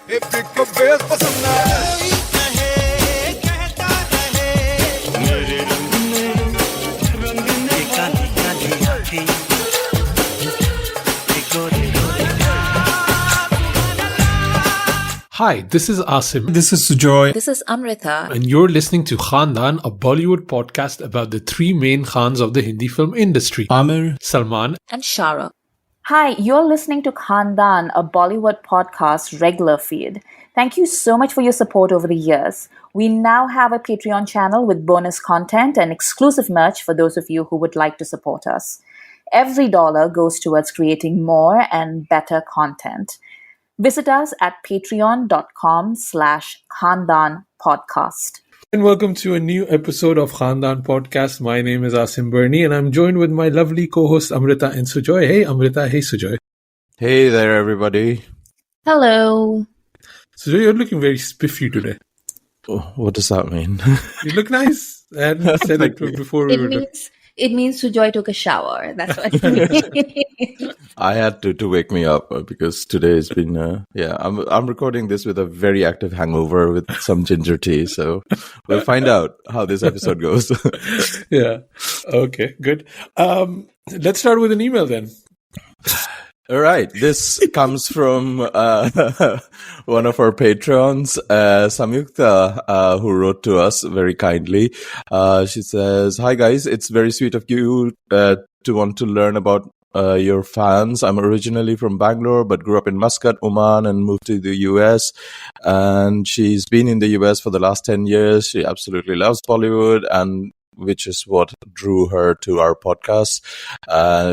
Hi, this is Asim. This is Sujoy. This is Amrita. And you're listening to Khandaan, a Bollywood podcast about the three main Khans of the Hindi film industry. Amir, Salman, And Shara. Hi, you're listening to Khandaan, a Bollywood podcast regular feed. Thank you so much for your support over the years. We now have a Patreon channel with bonus content and exclusive merch for those of you who would like to support us. Every dollar goes towards creating more and better content. Visit us at patreon.com/Khandaan podcast. and welcome to a new episode of Khandaan Podcast. My name is Asim Bernie, and I'm joined with my lovely co-hosts Amrita and Sujoy. Hey, Amrita. Hey, Sujoy. Hey there, everybody. Hello. Sujoy, you're looking very spiffy today. Oh, what does that mean? You look nice. I hadn't said it before we were It means Sujoy took a shower. That's what it means. I had to wake me up because today has been I'm recording this with a very active hangover with some ginger tea, so we'll find out how this episode goes. Yeah. Okay, good. Let's start with an email then. All right, this comes from one of our patrons, Samyukta, who wrote to us very kindly. She says, "Hi guys, it's very sweet of you to want to learn about your fans. I'm originally from Bangalore, but grew up in Muscat, Oman, and moved to the US. And she's been in the US for the last 10 years. She absolutely loves Bollywood, and which is what drew her to our podcast,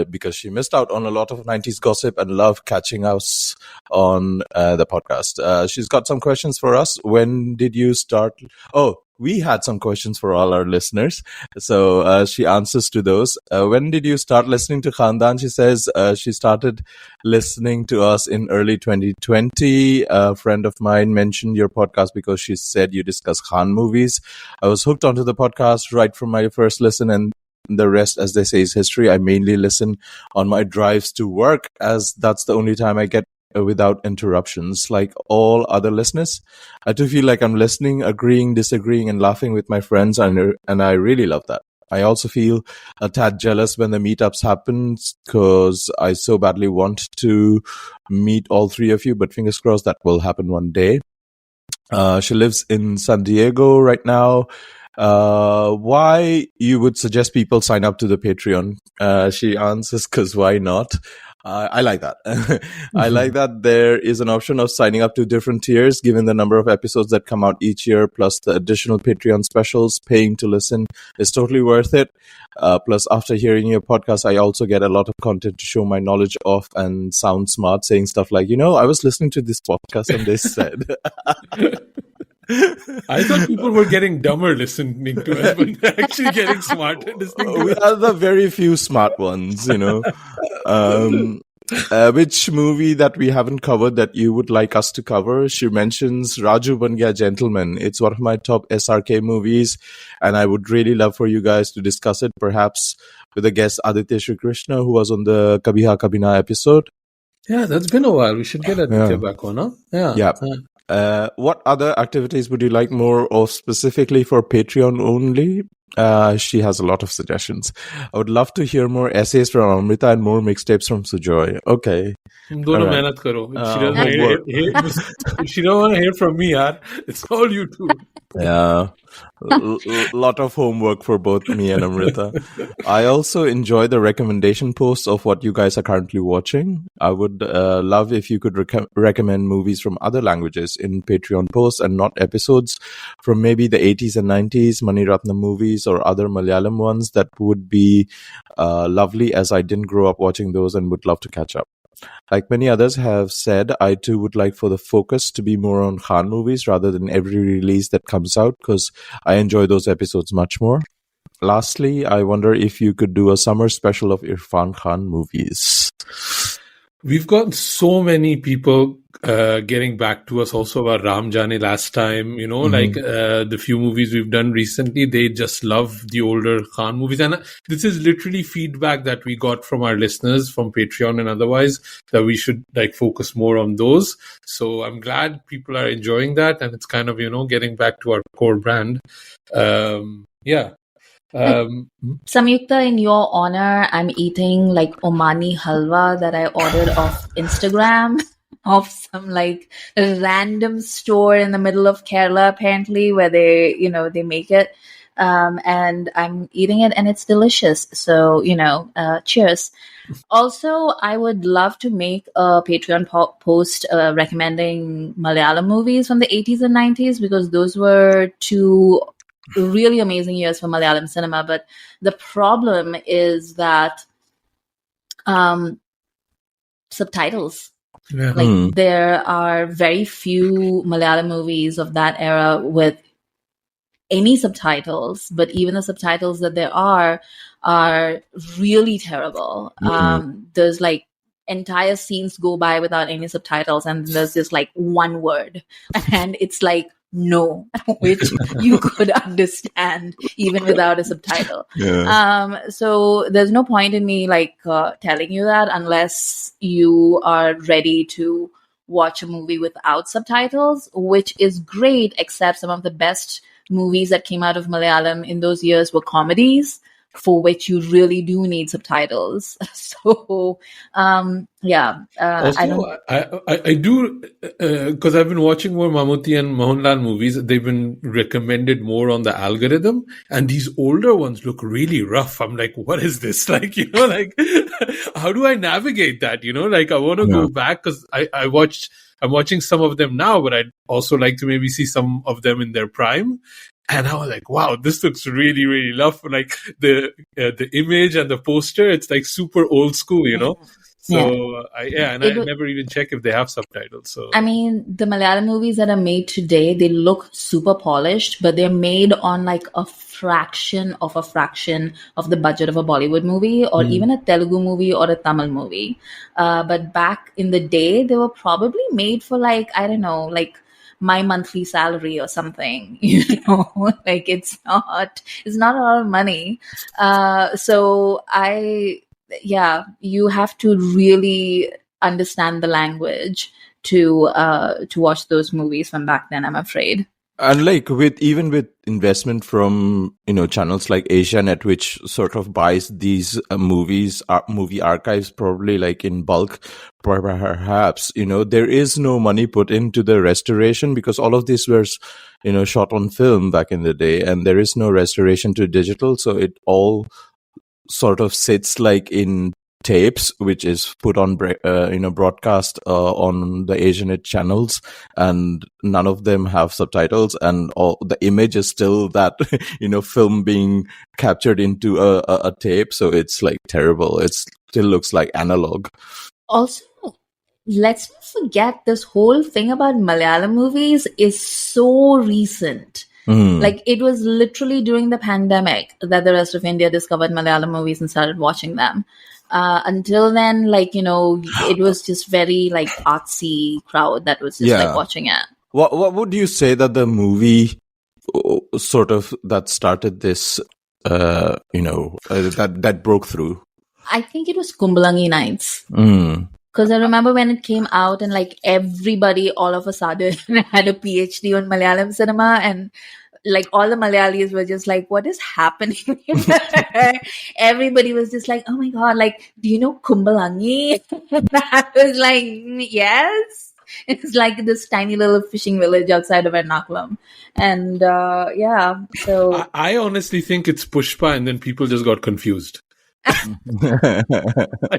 because she missed out on a lot of 90s gossip and loved catching us on the podcast. She's got some questions for us. When did you start? We had some questions for all our listeners. So she answers to those. When did you start listening to Khandaan? She says she started listening to us in early 2020. A friend of mine mentioned your podcast because she said you discuss Khan movies. I was hooked onto the podcast right from my first listen, and the rest, as they say, is history. I mainly listen on my drives to work, as that's the only time I get without interruptions, like all other listeners. I do feel like I'm listening, agreeing, disagreeing, and laughing with my friends, and I really love that. I also feel a tad jealous when the meetups happen, because I so badly want to meet all three of you, but fingers crossed that will happen one day." She lives in San Diego right now. Why you would suggest people sign up to the Patreon? She answers, "'Cause why not?" I like that. I like that there is an option of signing up to different tiers, given the number of episodes that come out each year, plus the additional Patreon specials. Paying to listen is totally worth it. Plus, after hearing your podcast, I also get a lot of content to show my knowledge off and sound smart, saying stuff like, I was listening to this podcast and they said... I thought people were getting dumber listening to us, but they're actually getting smarter listening to We us. are the very few smart ones, Which movie that we haven't covered that you would like us to cover? She mentions Raju Ban Gaya Gentleman. It's one of my top SRK movies, and I would really love for you guys to discuss it, perhaps with a guest, Aditya Shri Krishna, who was on the Kabhi Ha Kabhi Na episode. Yeah, that's been a while. We should get Aditya back on, huh? Yeah. What other activities would you like more of, specifically for Patreon only? She has a lot of suggestions. I would love to hear more essays from Amrita and more mixtapes from Sujoy. Okay. Dono All right. mehnat karo. If she don't want to hear from me, yaar, it's all you two. Yeah. Lot of homework for both me and Amrita. I also enjoy the recommendation posts of what you guys are currently watching. I would love if you could recommend movies from other languages in Patreon posts and not episodes from maybe the 80s and 90s Mani Ratnam movies or other Malayalam ones. That would be lovely, as I didn't grow up watching those and would love to catch up. Like many others have said, I too would like for the focus to be more on Khan movies rather than every release that comes out, because I enjoy those episodes much more. Lastly, I wonder if you could do a summer special of Irfan Khan movies. We've gotten so many people getting back to us also about Ram Jane last time. Like the few movies we've done recently, they just love the older Khan movies. And this is literally feedback that we got from our listeners from Patreon and otherwise, that we should like focus more on those. So I'm glad people are enjoying that, and it's kind of, getting back to our core brand. Yeah. Samyukta, in your honor, I'm eating like Omani halwa that I ordered off Instagram of some like random store in the middle of Kerala, apparently, where they make it. And I'm eating it and it's delicious. So, cheers. Also, I would love to make a Patreon post recommending Malayalam movies from the 80s and 90s, because those were two really amazing years for Malayalam cinema. But the problem is that subtitles. Yeah. Like there are very few Malayalam movies of that era with any subtitles, but even the subtitles that there are really terrible. There's like entire scenes go by without any subtitles, and there's just like one word, and it's like no, which you could understand even without a subtitle. So there's no point in me like telling you that unless you are ready to watch a movie without subtitles, which is great, except some of the best movies that came out of Malayalam in those years were comedies, for which you really do need subtitles. So, I do, because I've been watching more Mammootty and Mohanlal movies. They've been recommended more on the algorithm, and these older ones look really rough. I'm like, what is this? Like, like, how do I navigate that? Like, I want to go back, because I'm watching some of them now, but I'd also like to maybe see some of them in their prime. And I was like, wow, this looks really, really rough. Like the image and the poster, it's like super old school, So I never even check if they have subtitles. So I mean, the Malayalam movies that are made today, they look super polished, but they're made on like a fraction of the budget of a Bollywood movie, or even a Telugu movie or a Tamil movie. But back in the day, they were probably made for like, I don't know, like my monthly salary or something, like it's not a lot of money. So you have to really understand the language to watch those movies from back then, I'm afraid. And like with investment from, channels like Asianet, which sort of buys these movie archives probably like in bulk, perhaps, there is no money put into the restoration, because all of this was, shot on film back in the day, and there is no restoration to digital. So it all sort of sits like in tapes, which is put on broadcast on the Asianet channels, and none of them have subtitles, and all the image is still that film being captured into a tape. So it's like terrible. It still looks like analog. Also, let's not forget, this whole thing about Malayalam movies is so recent. Like it was literally during the pandemic that the rest of India discovered Malayalam movies and started watching them. Until then, like, it was just very like artsy crowd that was just like watching it. What would you say that the movie sort of that started this, that broke through? I think it was Kumbalangi Nights. Because I remember when it came out and like everybody all of a sudden had a PhD on Malayalam cinema, and like all the Malayalis were just like, what is happening here? Everybody was just like, oh my God, like, do you know Kumbalangi? I was like, yes. It's like this tiny little fishing village outside of Ernakulam. And so... I honestly think it's Pushpa, and then people just got confused. I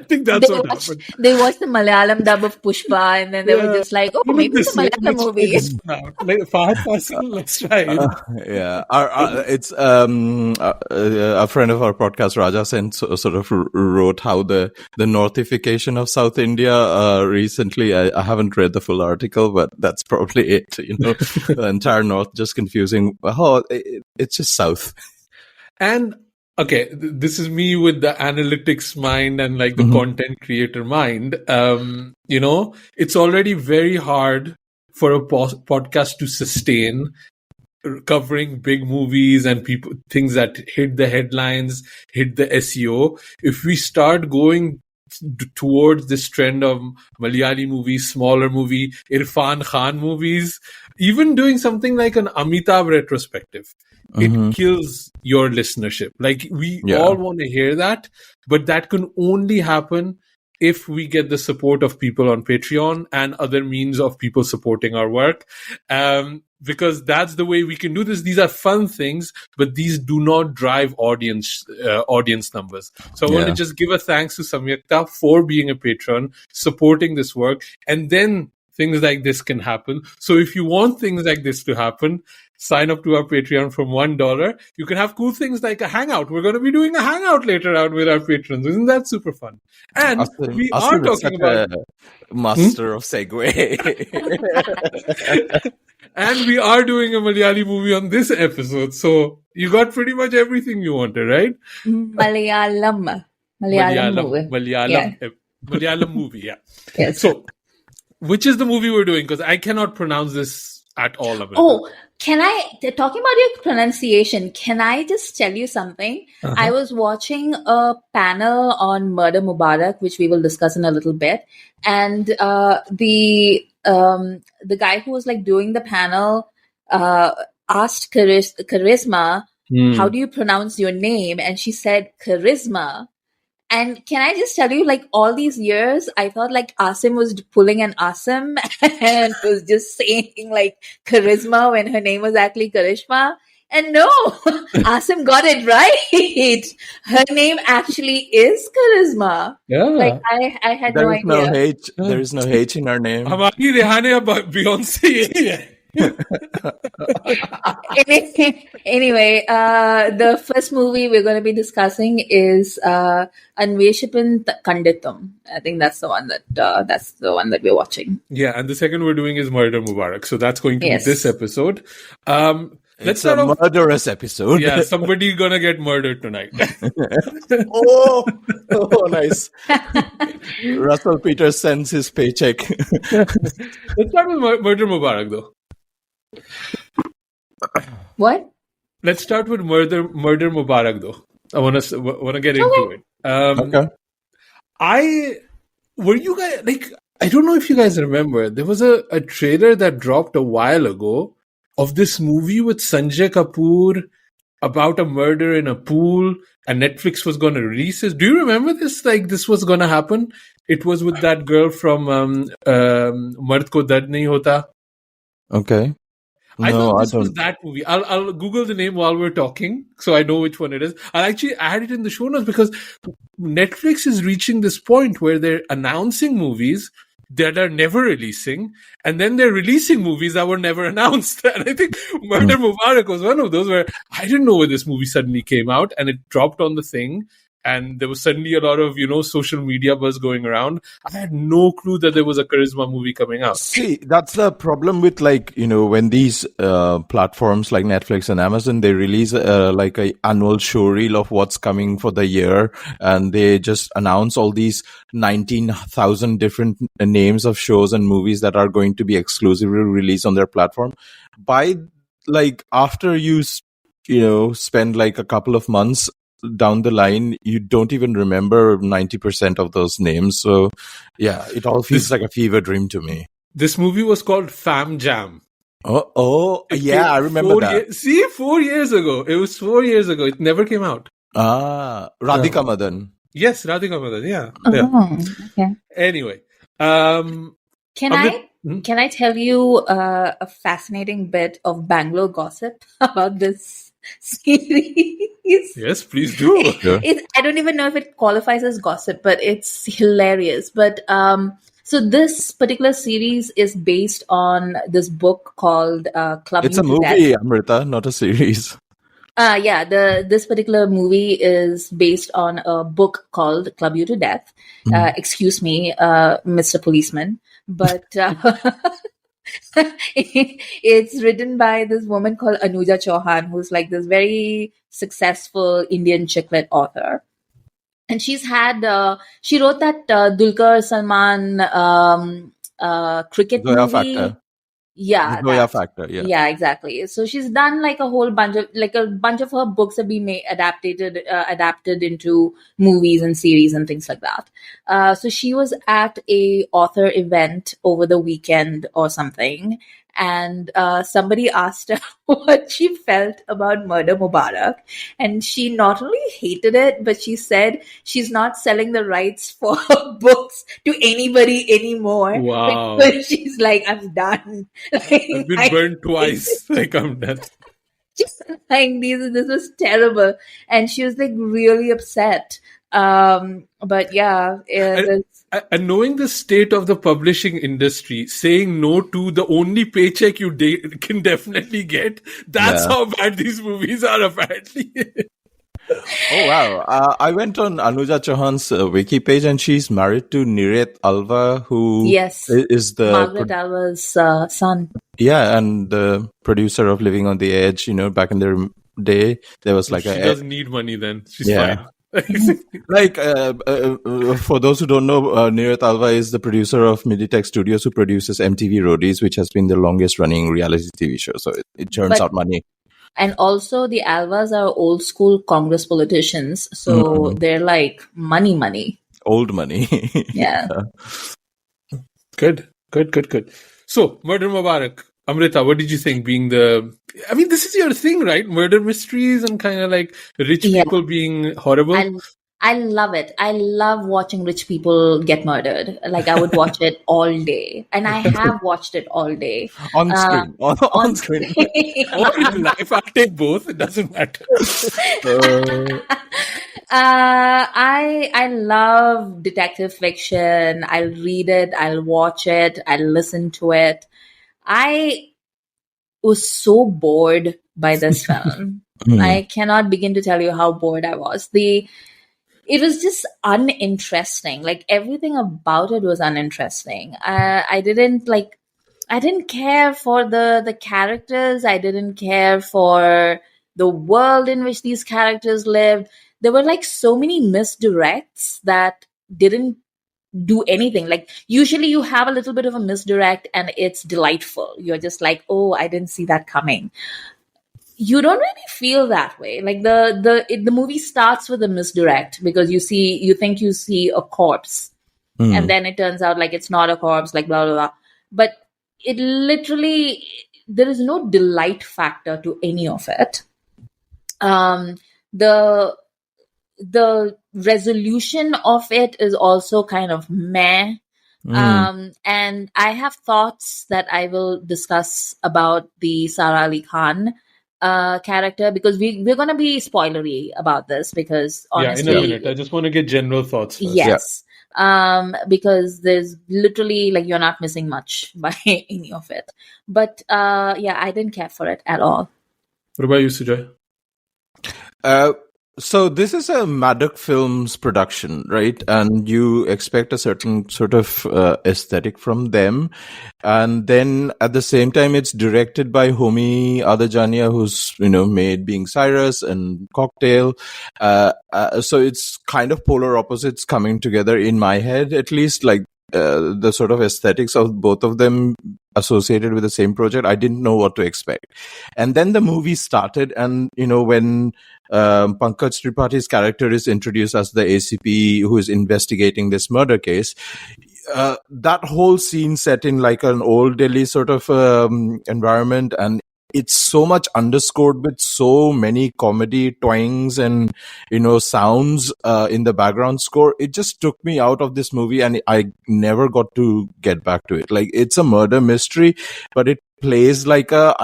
think that's what happened. They watched the Malayalam dub of Pushpa, and then they were just like, oh, maybe it's a Malayalam movie. Fahad Fasil, let's try it. It's a friend of our podcast, Raja Sen, sort of wrote how the Northification of South India recently. I haven't read the full article, but that's probably it. The entire North just confusing. Oh, it's just South. And okay, this is me with the analytics mind and like the content creator mind. It's already very hard for a podcast to sustain covering big movies and things that hit the headlines, hit the SEO. If we start going towards this trend of Malayali movies, smaller movie, Irfan Khan movies, even doing something like an Amitabh retrospective, it kills your listenership. Like we all want to hear that, but that can only happen if we get the support of people on Patreon and other means of people supporting our work. Because that's the way we can do this. These are fun things, but these do not drive audience numbers. So I want to just give a thanks to Samyukta for being a patron, supporting this work, and then things like this can happen. So if you want things like this to happen, sign up to our Patreon from $1. You can have cool things like a hangout. We're going to be doing a hangout later out with our patrons. Isn't that super fun? And we are talking about master of segue. And we are doing a Malayali movie on this episode. So you got pretty much everything you wanted, right? Malayalam movie, yeah. Yes. So, which is the movie we're doing? Because I cannot pronounce this at all. Amrita. Oh, talking about your pronunciation, can I just tell you something? I was watching a panel on Murder Mubarak, which we will discuss in a little bit. And the guy who was like doing the panel asked Karisma, how do you pronounce your name? And she said Karisma. And can I just tell you, like, all these years, I thought, like, Asim was pulling an Asim and was just saying, like, Karisma when her name was actually Karishma. And no, Asim got it right. Her name actually is Karisma. Yeah. Like, I had no idea. There is no H in our name. Hamari Rehane Beyonce. Anyway, the first movie we're going to be discussing is Anweshippin Kandethum. I think that's the one that we're watching. Yeah, and the second we're doing is Murder Mubarak. So that's going to be this episode. It's a murderous episode. Yeah, somebody gonna get murdered tonight. Oh, nice. Russell Peters sends his paycheck. Let's start with Murder Mubarak, though. What? Let's start with Murder Mubarak, though. I want to get into it. Okay. Were you guys like? I don't know if you guys remember. There was a trailer that dropped a while ago of this movie with Sanjay Kapoor about a murder in a pool, and Netflix was going to release it. Do you remember this? Like, this was going to happen. It was with that girl from Mard Ko Dard Nahi Hota. Okay. I thought this was that movie. I'll Google the name while we're talking, so I know which one it is. I'll actually add it in the show notes because Netflix is reaching this point where they're announcing movies that are never releasing, and then they're releasing movies that were never announced. And I think Murder Mubarak was one of those where I didn't know where this movie suddenly came out, and it dropped on the thing. And there was suddenly a lot of, social media buzz going around. I had no clue that there was a Karisma movie coming out. See, that's the problem with when these platforms like Netflix and Amazon, they release like a annual showreel of what's coming for the year. And they just announce all these 19,000 different names of shows and movies that are going to be exclusively released on their platform. By after you spend like a couple of months down the line, you don't even remember 90% of those names. So yeah, it all feels like a fever dream to me. This movie was called Fam Jam. Oh yeah, I remember that. 4 years ago. It was 4 years ago. It never came out. Radhika Madan. Yes, Radhika Madan. Yeah. Okay. Anyway, can I tell you a fascinating bit of Bangalore gossip about this series? Yes, please do. I don't even know if it qualifies as gossip, but it's hilarious. But so this particular series is based on this book called Club. It's a movie, Amrita, not a series. This particular movie is based on a book called Club You to Death. Excuse me, Mr. Policeman, but It's written by this woman called Anuja Chauhan, who's like this very successful Indian chick lit author. And she wrote that Dulquer Salman cricket Zoya movie. Factor. Yeah, Zoya Factor. Yeah. yeah, exactly. So she's done like a bunch of her books have been adapted into movies and series and things like that. So she was at a author event over the weekend or something, and somebody asked her what she felt about Murder Mubarak, and she not only hated it, but she said she's not selling the rights for her books to anybody anymore. Wow. Because she's like, I'm done. Like, I've been burned twice. Like, I'm done. just like this was terrible, and she was like really upset. But yeah, And knowing the state of the publishing industry, saying no to the only paycheck you can definitely get, that's how bad these movies are, apparently. Oh, wow. I went on Anuja Chauhan's wiki page, and she's married to Niret Alva, who is the Margaret Alva's son. Yeah, and the producer of Living on the Edge. Back in their day, there was like she doesn't need money then. She's fine. Like, for those who don't know, Niret Alva is the producer of Miditech Studios, who produces MTV Roadies, which has been the longest running reality TV show. So it churns out money. And also, the Alvas are old school Congress politicians, so they're like money. Old money. Yeah. Good. So, Murder Mubarak. Amrita, what did you think? This is your thing, right? Murder mysteries and kind of like rich people being horrible. I love it. I love watching rich people get murdered. Like, I would watch it all day. And I have watched it all day. On screen. On screen. Or in life, I'll take both. It doesn't matter. I love detective fiction. I'll read it. I'll watch it. I'll listen to it. I was so bored by this film. I cannot begin to tell you how bored I was. It was just uninteresting. Like, everything about it was uninteresting. I didn't care for the characters. I didn't care for the world in which these characters lived. There were like so many misdirects that didn't do anything. Like, usually you have a little bit of a misdirect and it's delightful. You're just like, oh, I didn't see that coming. You don't really feel that way. Like, the movie starts with a misdirect because you think you see a corpse, and then it turns out like it's not a corpse, like blah blah blah. But it literally, there is no delight factor to any of it. The resolution of it is also kind of meh. And I have thoughts that I will discuss about the Sara Ali Khan character, because we're going to be spoilery about this, because honestly, in a minute, I just want to get general thoughts first. Yes. Because there's literally, like, you're not missing much by any of it. But I didn't care for it at all. What about you, Sujay? So this is a Maddox Films production, right? And you expect a certain sort of aesthetic from them. And then at the same time, it's directed by Homi Adajania, who's, made Being Cyrus and Cocktail. So it's kind of polar opposites coming together in my head, at least, like the sort of aesthetics of both of them associated with the same project. I didn't know what to expect. And then the movie started, and, when Pankaj Tripathi's character is introduced as the ACP who is investigating this murder case, that whole scene set in like an old Delhi sort of environment, and it's so much underscored with so many comedy twangs and, sounds in the background score. It just took me out of this movie, and I never got to get back to it. Like, it's a murder mystery, but it plays like a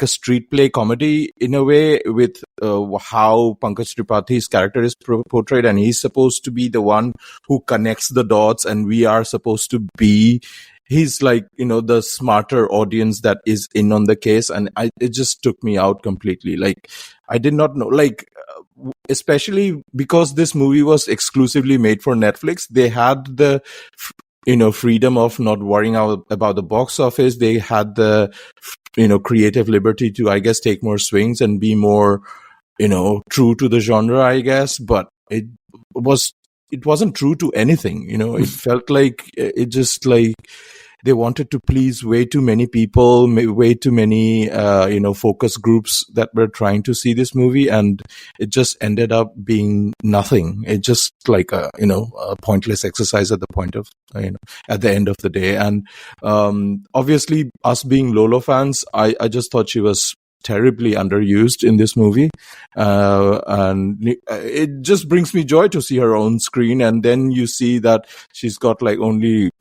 street play comedy in a way, with how Pankaj Tripathi's character is portrayed, and he's supposed to be the one who connects the dots, and we are supposed to be he's like, the smarter audience that is in on the case. And it just took me out completely. Like, I did not know, like, especially because this movie was exclusively made for Netflix, they had the freedom of not worrying about the box office. They had the, creative liberty to, I guess, take more swings and be more, true to the genre, I guess. But it wasn't true to anything. It felt like it just like they wanted to please way too many people, way too many, focus groups that were trying to see this movie. And it just ended up being nothing. It just like a pointless exercise at the end of the day. And, obviously us being Lolo fans, I just thought she was terribly underused in this movie, and it just brings me joy to see her on screen. And then you see that she's got like only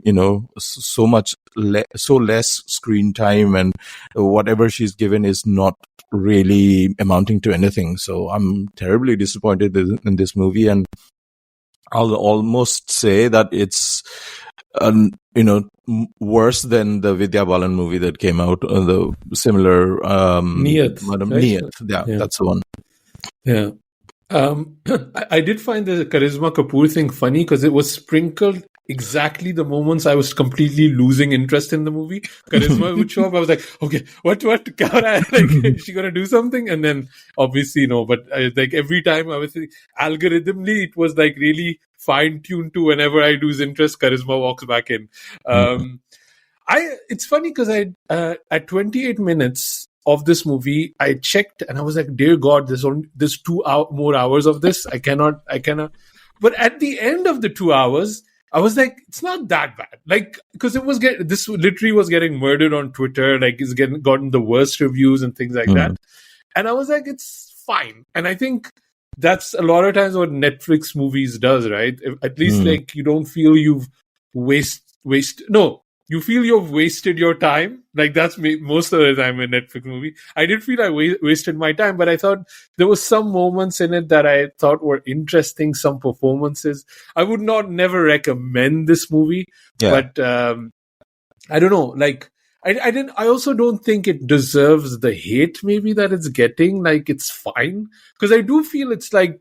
so less screen time, and whatever she's given is not really amounting to anything. So I'm terribly disappointed in this movie, and I'll almost say that it's worse than the Vidya Balan movie that came out, the similar Niyat, Madam right? Niyat. Yeah, that's the one. Yeah. I did find the Karisma Kapoor thing funny because it was sprinkled exactly the moments I was completely losing interest in the movie. Karisma would show up. I was like, okay, what? Like, is she gonna do something? And then obviously no. But like every time I was algorithmically, it was like really fine tuned to whenever I lose interest, Karisma walks back in. It's funny because at 28 minutes of this movie, I checked and I was like, dear God, there's 2 more hours of this. I cannot. But at the end of the 2 hours, I was like, it's not that bad. Like, because this literally was getting murdered on Twitter. Like, it's gotten the worst reviews and things like that. And I was like, it's fine. And I think that's a lot of times what Netflix movies does, right? At least like you don't feel you've you feel you've wasted your time. Like that's most of the time in a Netflix movie. I did feel I wasted my time, but I thought there was some moments in it that I thought were interesting, some performances. I would never recommend this movie, but I don't know. Like I also don't think it deserves the hate maybe that it's getting. Like it's fine because I do feel it's like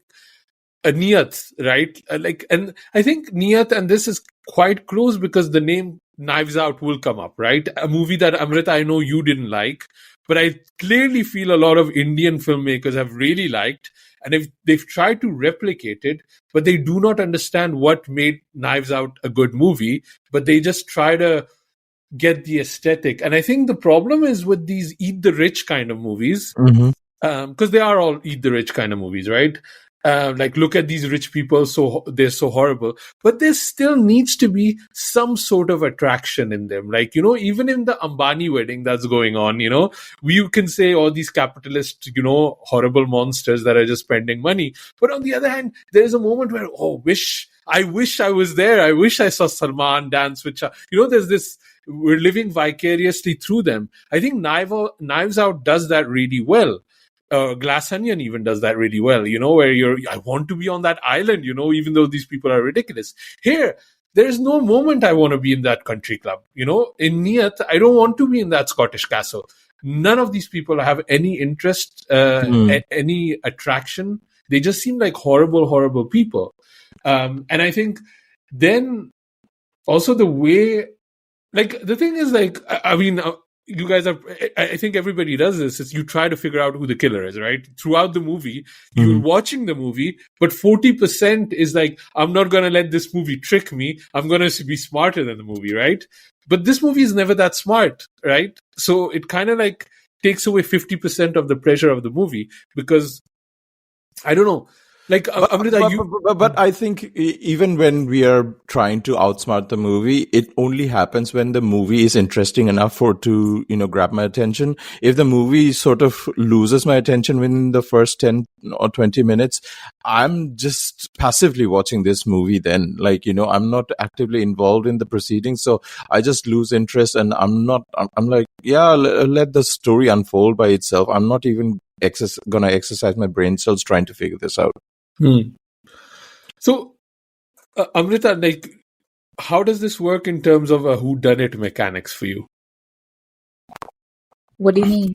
a Niyat, right? And I think Niyat and this is quite close because the name Knives Out will come up, right? A movie that Amrita, I know you didn't like, but I clearly feel a lot of Indian filmmakers have really liked, and they've tried to replicate it, but they do not understand what made Knives Out a good movie, but they just try to get the aesthetic. And I think the problem is with these eat the rich kind of movies, because they are all eat the rich kind of movies, right? Like look at these rich people, so they're so horrible, but there still needs to be some sort of attraction in them. Like, even in the Ambani wedding that's going on, you can say all these capitalists, horrible monsters that are just spending money. But on the other hand, there is a moment where, I wish I was there. I wish I saw Salman dance with there's this, we're living vicariously through them. I think Knives Out does that really well. Glass Onion even does that really well, where I want to be on that island, even though these people are ridiculous. Here, there's no moment I want to be in that country club. In Niyat, I don't want to be in that Scottish castle. None of these people have any interest, any attraction. They just seem like horrible, horrible people. And I think then also the way, like, the thing is, like, I mean, you guys I think everybody does this, is you try to figure out who the killer is, right? Throughout the movie, you're watching the movie, but 40% is like, I'm not going to let this movie trick me. I'm going to be smarter than the movie, right? But this movie is never that smart, right? So it kind of like takes away 50% of the pleasure of the movie because, I don't know. Like, Amrita, but I think even when we are trying to outsmart the movie, it only happens when the movie is interesting enough to grab my attention. If the movie sort of loses my attention within the first 10 or 20 minutes, I'm just passively watching this movie then. Like, I'm not actively involved in the proceedings, so I just lose interest, and I'm like, yeah, let the story unfold by itself. I'm not even gonna exercise my brain cells trying to figure this out. So, Amrita, like, how does this work in terms of a whodunit mechanics for you? What do you mean?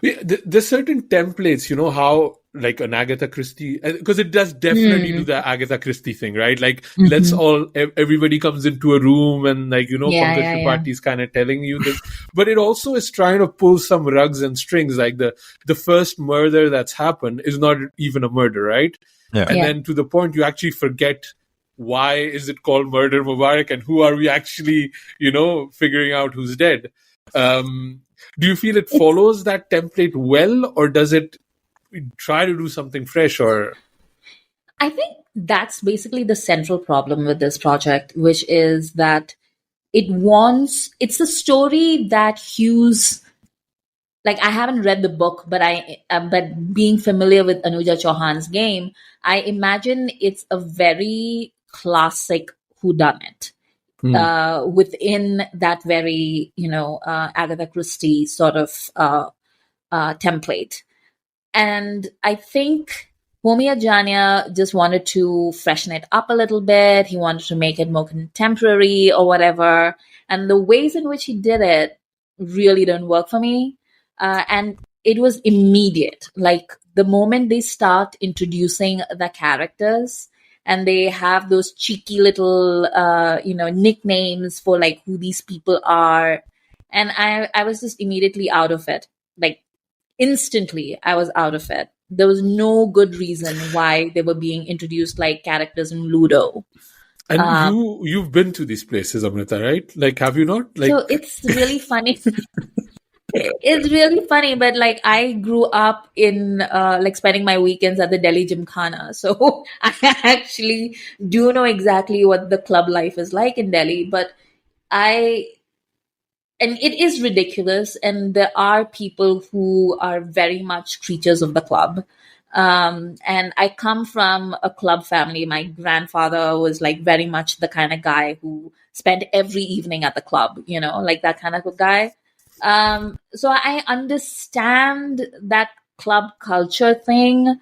There's certain templates, how like an Agatha Christie, because it does definitely do the Agatha Christie thing, right? Like let's everybody comes into a room and like, Pankaj Tripathi is kind of telling you this, but it also is trying to pull some rugs and strings. Like the first murder that's happened is not even a murder, right? Yeah. And then to the point you actually forget why is it called Murder Mubarak and who are we actually, figuring out who's dead. Do you feel it follows that template well, or does it try to do something fresh? Or I think that's basically the central problem with this project, which is that it's a story that Hughes, like I haven't read the book, but but being familiar with Anuja Chauhan's game, I imagine it's a very classic whodunit. Within that very, Agatha Christie sort of template. And I think Homi Ajania just wanted to freshen it up a little bit. He wanted to make it more contemporary or whatever. And the ways in which he did it really didn't work for me. And it was immediate. Like the moment they start introducing the characters, and they have those cheeky little, nicknames for like who these people are. And I was just immediately out of it. Like instantly, I was out of it. There was no good reason why they were being introduced like characters in Ludo. And you've been to these places, Amrita, right? Like, have you not? Like, so it's really funny. It's really funny, but like I grew up in like spending my weekends at the Delhi Gymkhana. So I actually do know exactly what the club life is like in Delhi, but and it is ridiculous. And there are people who are very much creatures of the club. And I come from a club family. My grandfather was like very much the kind of guy who spent every evening at the club, like that kind of a guy. So I understand that club culture thing,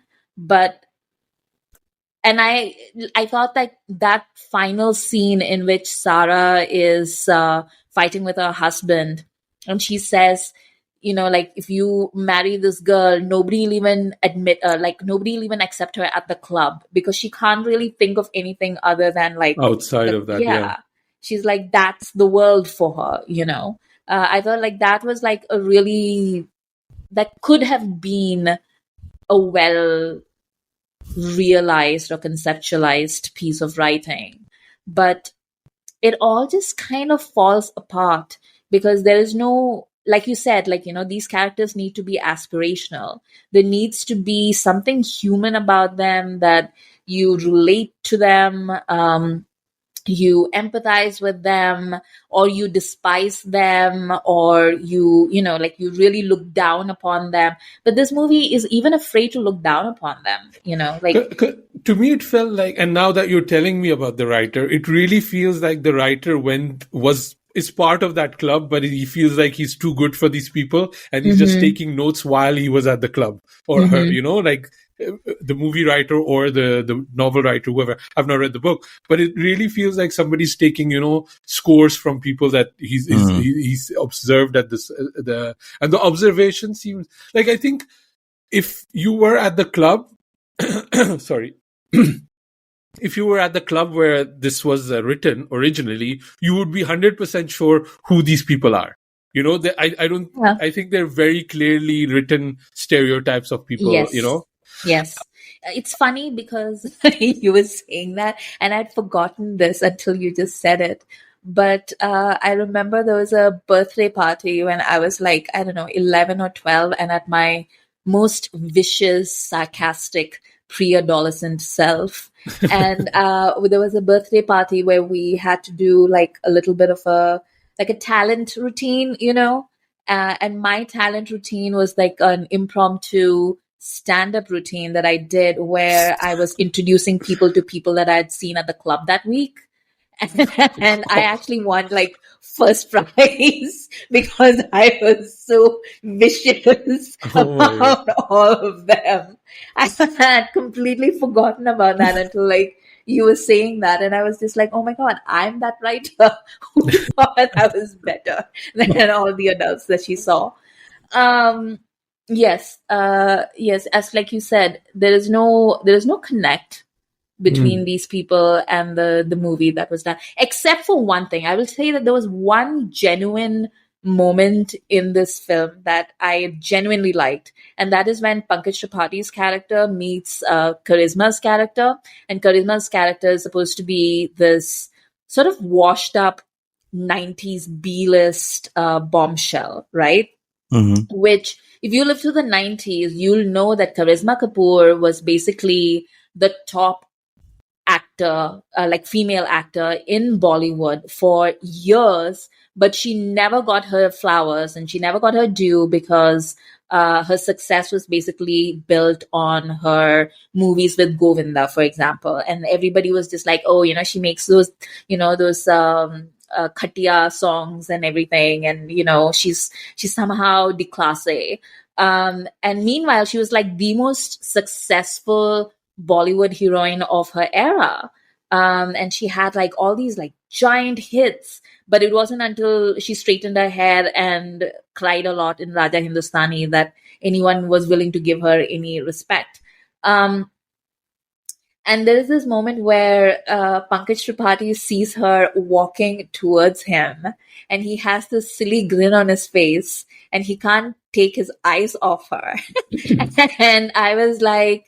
and I thought that final scene in which Sara is fighting with her husband, and she says, like if you marry this girl, nobody will even nobody will even accept her at the club, because she can't really think of anything other than like outside of that. Yeah. She's like, that's the world for her, I thought like that was like that could have been a well realized or conceptualized piece of writing, but it all just kind of falls apart because there is no, like you said, like, these characters need to be aspirational. There needs to be something human about them, that you relate to them, you empathize with them, or you despise them, or you really look down upon them. But this movie is even afraid to look down upon them, To me, it felt like, and now that you're telling me about the writer, it really feels like the writer is part of that club, but he feels like he's too good for these people, and he's just taking notes while he was at the club, or her, like the movie writer or the novel writer, whoever. I've not read the book, but it really feels like somebody's taking, scores from people that he's observed at this, and the observation seems like, I think if you were at the club, sorry, if you were at the club where this was written originally, you would be 100% sure who these people are. I think they're very clearly written stereotypes of people, Yes. It's funny because you were saying that, and I'd forgotten this until you just said it. But I remember there was a birthday party when I was like, I don't know, 11 or 12, and at my most vicious, sarcastic, pre-adolescent self. And there was a birthday party where we had to do like a little bit of a talent routine, and my talent routine was like an impromptu stand-up routine that I did where I was introducing people to people that I had seen at the club that week. And I actually won like first prize because I was so vicious about all of them. I had completely forgotten about that until like you were saying that, and I was just like, oh my God, I'm that writer who thought I was better than all the adults that she saw. Yes, yes. As like you said, there is no connect between these people and the movie that was done, except for one thing. I will say that there was one genuine moment in this film that I genuinely liked, and that is when Pankaj Tripathi's character meets Karisma's character, and Karisma's character is supposed to be this sort of washed up 90s B-list bombshell, right? Which, if you live through the 90s, you'll know that Karisma Kapoor was basically the top actor, like female actor in Bollywood for years, but she never got her flowers and she never got her due because her success was basically built on her movies with Govinda, for example. And everybody was just like, oh, she makes those, those Khatia songs and everything. And, she's somehow declassé. And meanwhile, she was like the most successful Bollywood heroine of her era. And she had like all these like giant hits, but it wasn't until she straightened her hair and cried a lot in Raja Hindustani that anyone was willing to give her any respect. And there is this moment where Pankaj Tripathi sees her walking towards him, and he has this silly grin on his face, and he can't take his eyes off her. And I was like,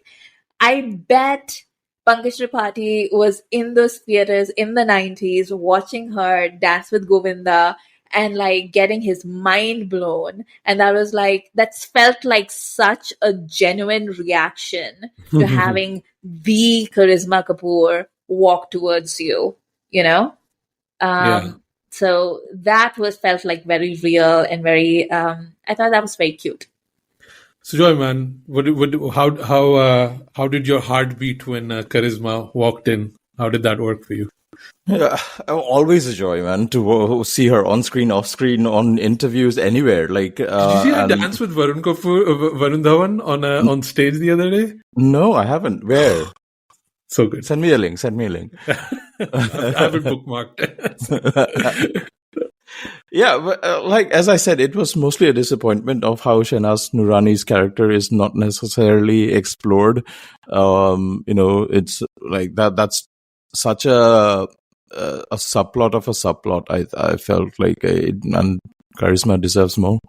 I bet Pankaj Tripathi was in those theaters in the 90s watching her dance with Govinda and like getting his mind blown. And that's felt like such a genuine reaction to having the Karisma Kapoor walk towards you, So that felt like very real and very, I thought that was very cute. So Joy, man, how did your heart beat when Karisma walked in? How did that work for you? Yeah, always a joy, man, to see her on screen, off screen, on interviews, anywhere. Like, did you see her dance with Varun Dhawan on stage the other day? No, I haven't. Where? So good. Send me a link. I have it bookmarked. Yeah, but, like as I said, it was mostly a disappointment of how Shehnaz Noorani's character is not necessarily explored. It's like that's such a subplot of a subplot. I felt like and Karisma deserves more.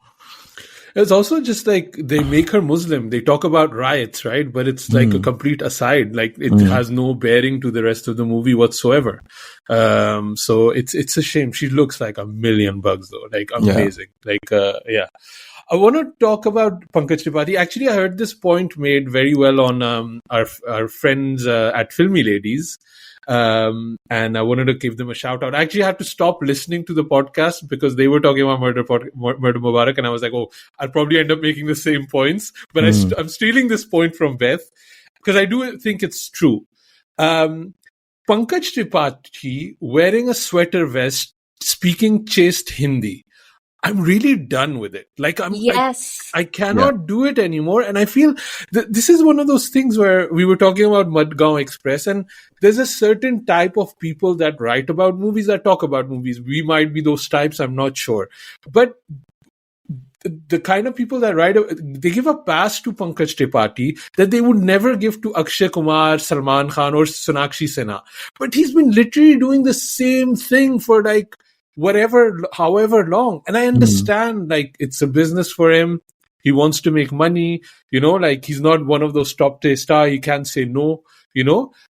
It's also just like they make her Muslim. They talk about riots, right? But it's like a complete aside. Like it has no bearing to the rest of the movie whatsoever. So it's a shame. She looks like $1,000,000 though. Like amazing. Yeah. I want to talk about Pankaj Tripathi. Actually, I heard this point made very well on our friends at Filmy Ladies. And I wanted to give them a shout out. I actually had to stop listening to the podcast because they were talking about Murder Mubarak, and I was like, oh, I'll probably end up making the same points. But I'm stealing this point from Beth because I do think it's true. Pankaj Tripathi wearing a sweater vest, speaking chaste Hindi. I'm really done with it. Like I cannot do it anymore. And I feel this is one of those things where we were talking about Madgaon Express, and there's a certain type of people that write about movies, that talk about movies. We might be those types. I'm not sure. But the kind of people that write, they give a pass to Pankaj Tripathi that they would never give to Akshay Kumar, Salman Khan or Sonakshi Sinha. But he's been literally doing the same thing for like however long. And I understand, like, it's a business for him. He wants to make money, like he's not one of those top tier star. He can't say no,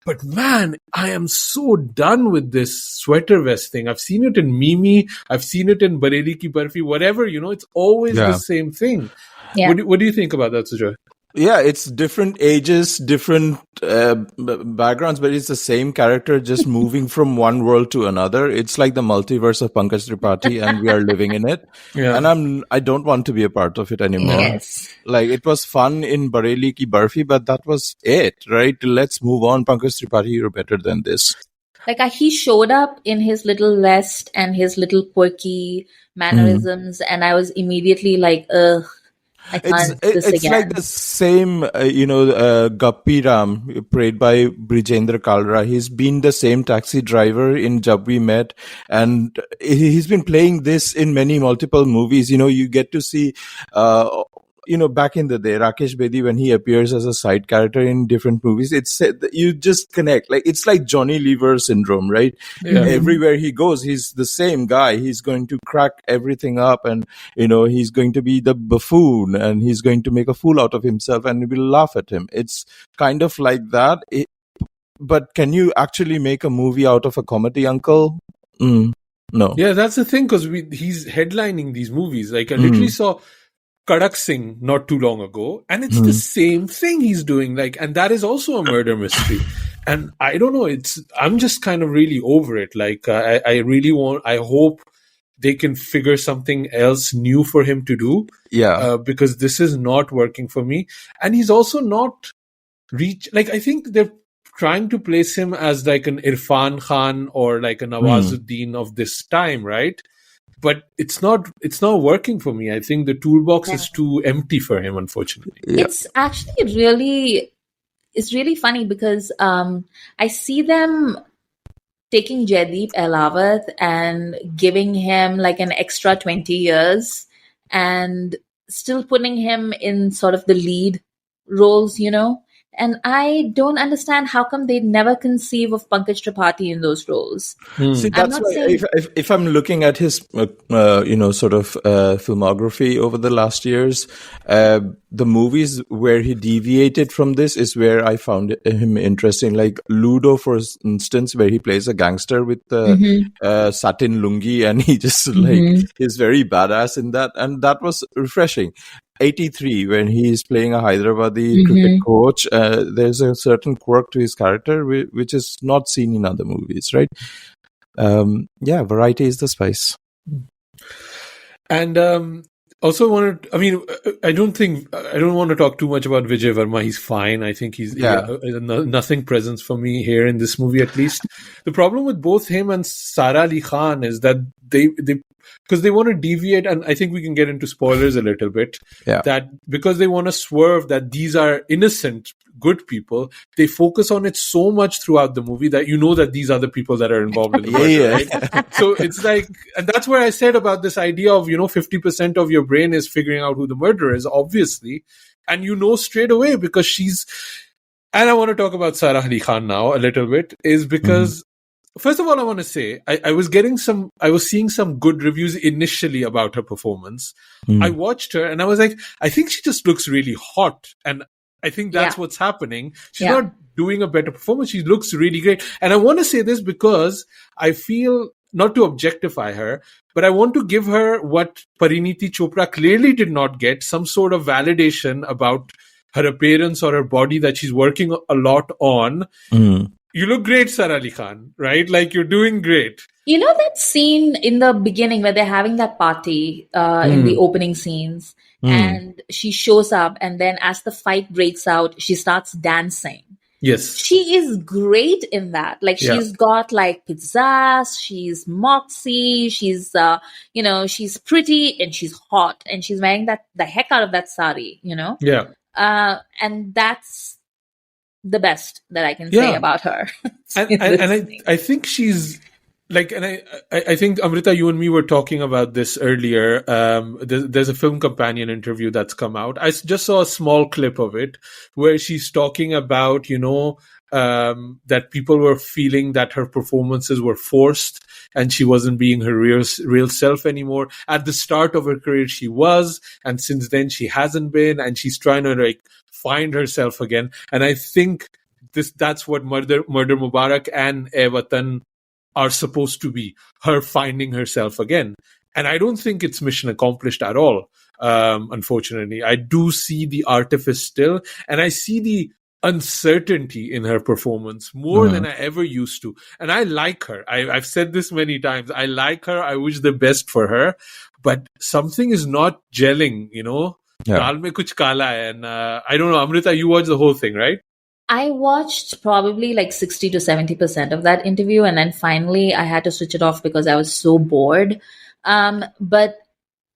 but man, I am so done with this sweater vest thing. I've seen it in Mimi. I've seen it in Bareli Ki Barfi, whatever, it's always the same thing. Yeah. What do you think about that, Sujoy? Yeah, it's different ages, different backgrounds, but it's the same character just moving from one world to another. It's like the multiverse of Pankaj Tripathi, and we are living in it. Yeah. And I don't want to be a part of it anymore. Yes. Like, it was fun in Bareli Ki Barfi, but that was it, right? Let's move on. Pankaj Tripathi, you're better than this. Like, he showed up in his little vest and his little quirky mannerisms, and I was immediately like, ugh. I can't this It's like again. the same, Guppy Ram, played by Brijendra Kalra. He's been the same taxi driver in Jab We Met, and he's been playing this in many multiple movies. You get to see, back in the day, Rakesh Bedi, when he appears as a side character in different movies, you just connect. Like, it's like Johnny Lever syndrome, right? Yeah. Everywhere he goes, he's the same guy. He's going to crack everything up, and he's going to be the buffoon, and he's going to make a fool out of himself, and we'll laugh at him. It's kind of like that. But can you actually make a movie out of a comedy, uncle? No. Yeah, that's the thing, because he's headlining these movies. Like, I literally saw Kadak Singh not too long ago, and it's the same thing he's doing. Like, and that is also a murder mystery. And I don't know, I'm just kind of really over it. Like, I hope they can figure something else new for him to do. Yeah. Because this is not working for me. And he's also not I think they're trying to place him as like an Irfan Khan or like a Nawazuddin of this time, right? But it's not working for me. I think the toolbox is too empty for him, unfortunately. Yeah. It's actually really funny because I see them taking Jaideep Ahlawat and giving him like an extra 20 years and still putting him in sort of the lead roles, And I don't understand how come they never conceive of Pankaj Tripathi in those roles. See, that's why if I'm looking at his, sort of filmography over the last years, the movies where he deviated from this is where I found him interesting. Like Ludo, for instance, where he plays a gangster with satin lungi, and he just he's very badass in that, and that was refreshing. 83, when he is playing a Hyderabadi cricket coach, there's a certain quirk to his character which is not seen in other movies, right? Variety is the spice. And also I don't want to talk too much about Vijay Verma. He's fine. I think he's nothing presents for me here in this movie, at least. The problem with both him and Sara Ali Khan is that because they want to deviate, and I think we can get into spoilers a little bit, that because they want to swerve that these are innocent, good people, they focus on it so much throughout the movie that that these are the people that are involved in the murder, right? So it's like, and that's where I said about this idea of, 50% of your brain is figuring out who the murderer is, obviously, and straight away because and I want to talk about Sara Ali Khan now a little bit, is because first of all, I want to say, I was seeing some good reviews initially about her performance. I watched her and I was like, I think she just looks really hot. And I think that's what's happening. She's not doing a better performance. She looks really great. And I want to say this because I feel, not to objectify her, but I want to give her what Pariniti Chopra clearly did not get, some sort of validation about her appearance or her body that she's working a lot on. You look great, Sara Ali Khan, right? Like, you're doing great. You know that scene in the beginning where they're having that party in the opening scenes, and she shows up, and then as the fight breaks out, she starts dancing. Yes. She is great in that. Like, she's got like pizzazz, she's moxie, she's, she's pretty and she's hot, and she's wearing the heck out of that sari, Yeah. And that's the best that I can say about her. I think she's like, and I think, Amrita, you and me were talking about this earlier. There's a film companion interview that's come out. I just saw a small clip of it where she's talking about, that people were feeling that her performances were forced and she wasn't being her real self anymore. At the start of her career, she was, and since then she hasn't been, and she's trying to find herself again. And I think that's what Murder Mubarak and A Watan are supposed to be, her finding herself again. And I don't think it's mission accomplished at all, unfortunately. I do see the artifice still, and I see the uncertainty in her performance more than I ever used to. And I like her. I've said this many times. I like her. I wish the best for her. But something is not gelling, Dal mein kuch kala hai. And I don't know, Amrita, you watched the whole thing, right? I watched probably like 60 to 70% of that interview, and then finally I had to switch it off because I was so bored. But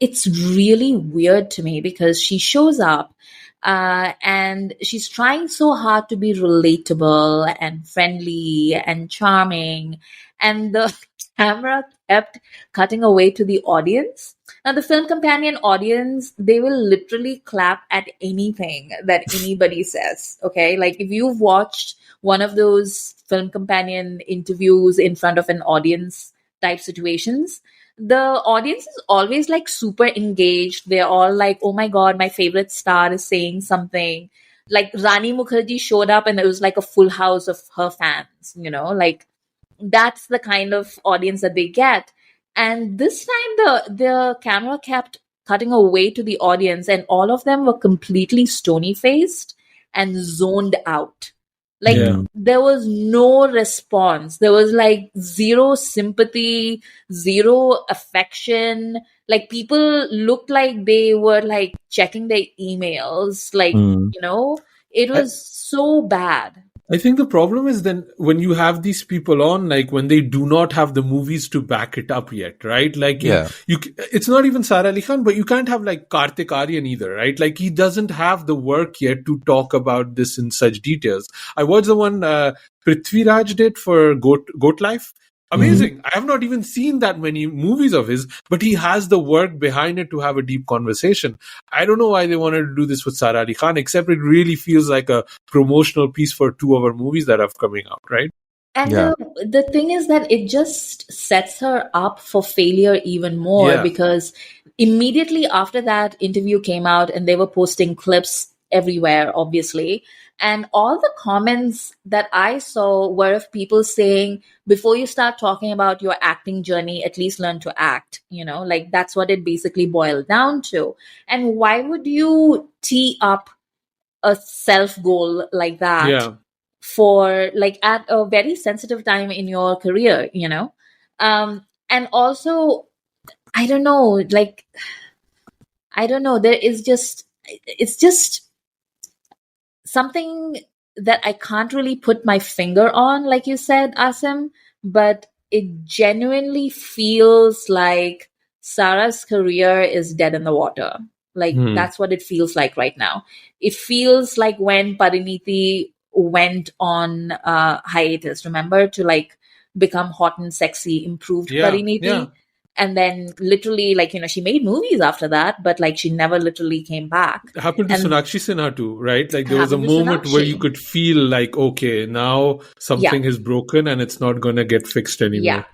it's really weird to me because she shows up and she's trying so hard to be relatable and friendly and charming, and the camera kept cutting away to the audience. Now, the film companion audience, they will literally clap at anything that anybody says. Okay. Like if you've watched one of those film companion interviews in front of an audience type situations, the audience is always like super engaged. They're all like, oh my God, my favorite star is saying something. Like Rani Mukherjee showed up and it was like a full house of her fans, like that's the kind of audience that they get. And this time the camera kept cutting away to the audience and all of them were completely stony faced and zoned out. Like Yeah. there was no response. There was like zero sympathy, zero affection. Like people looked like they were like checking their emails. Like, it was so bad. I think the problem is then when you have these people on, like when they do not have the movies to back it up yet, right? Like, Yeah. it's not even Sara Ali Khan, but you can't have like Kartik Aaryan either, right? Like he doesn't have the work yet to talk about this in such details. I watched the one Prithviraj did for Goat Life. Amazing. I have not even seen that many movies of his, but he has the work behind it to have a deep conversation. I don't know why they wanted to do this with Sara Ali Khan, except it really feels like a promotional piece for two of our movies that are coming out, right? And Yeah. the thing is that it just sets her up for failure even more Yeah. because immediately after that interview came out and they were posting clips everywhere, obviously. And all the comments that I saw were of people saying, before you start talking about your acting journey, at least learn to act, like that's what it basically boiled down to. And why would you tee up a self goal like that? Yeah. For like at a very sensitive time in your career, and also, I don't know, it's just something that I can't really put my finger on, like you said, Asim, but it genuinely feels like Sarah's career is dead in the water. Like that's what it feels like right now. It feels like when Pariniti went on hiatus, remember, to like become hot and sexy, improved Pariniti. Yeah. And then literally, like, she made movies after that, but like she never literally came back. It happened to And- Sonakshi Sinha too, right? Like there was a Happened to moment where Sonakshi. you could feel like, okay, now something is broken and it's not going to get fixed anymore.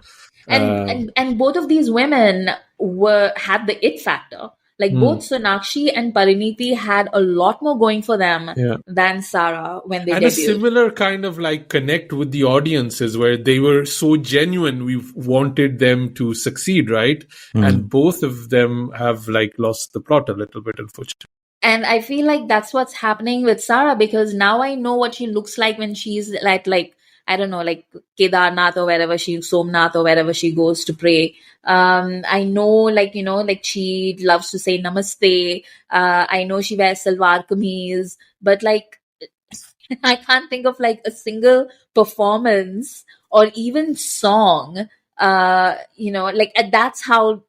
Yeah. And both of these women had the it factor. Like both Sonakshi and Pariniti had a lot more going for them than Sarah when they And debuted. a similar kind of like connect with the audiences where they were so genuine. We wanted them to succeed, right? And both of them have like lost the plot a little bit, unfortunately. And I feel like that's what's happening with Sarah because now I know what she looks like when she's at like I don't know, like Kedarnath or wherever Somnath or wherever she goes to pray. I know, like she loves to say namaste. I know she wears salwar kameez, but like I can't think of like a single performance or even song. That's how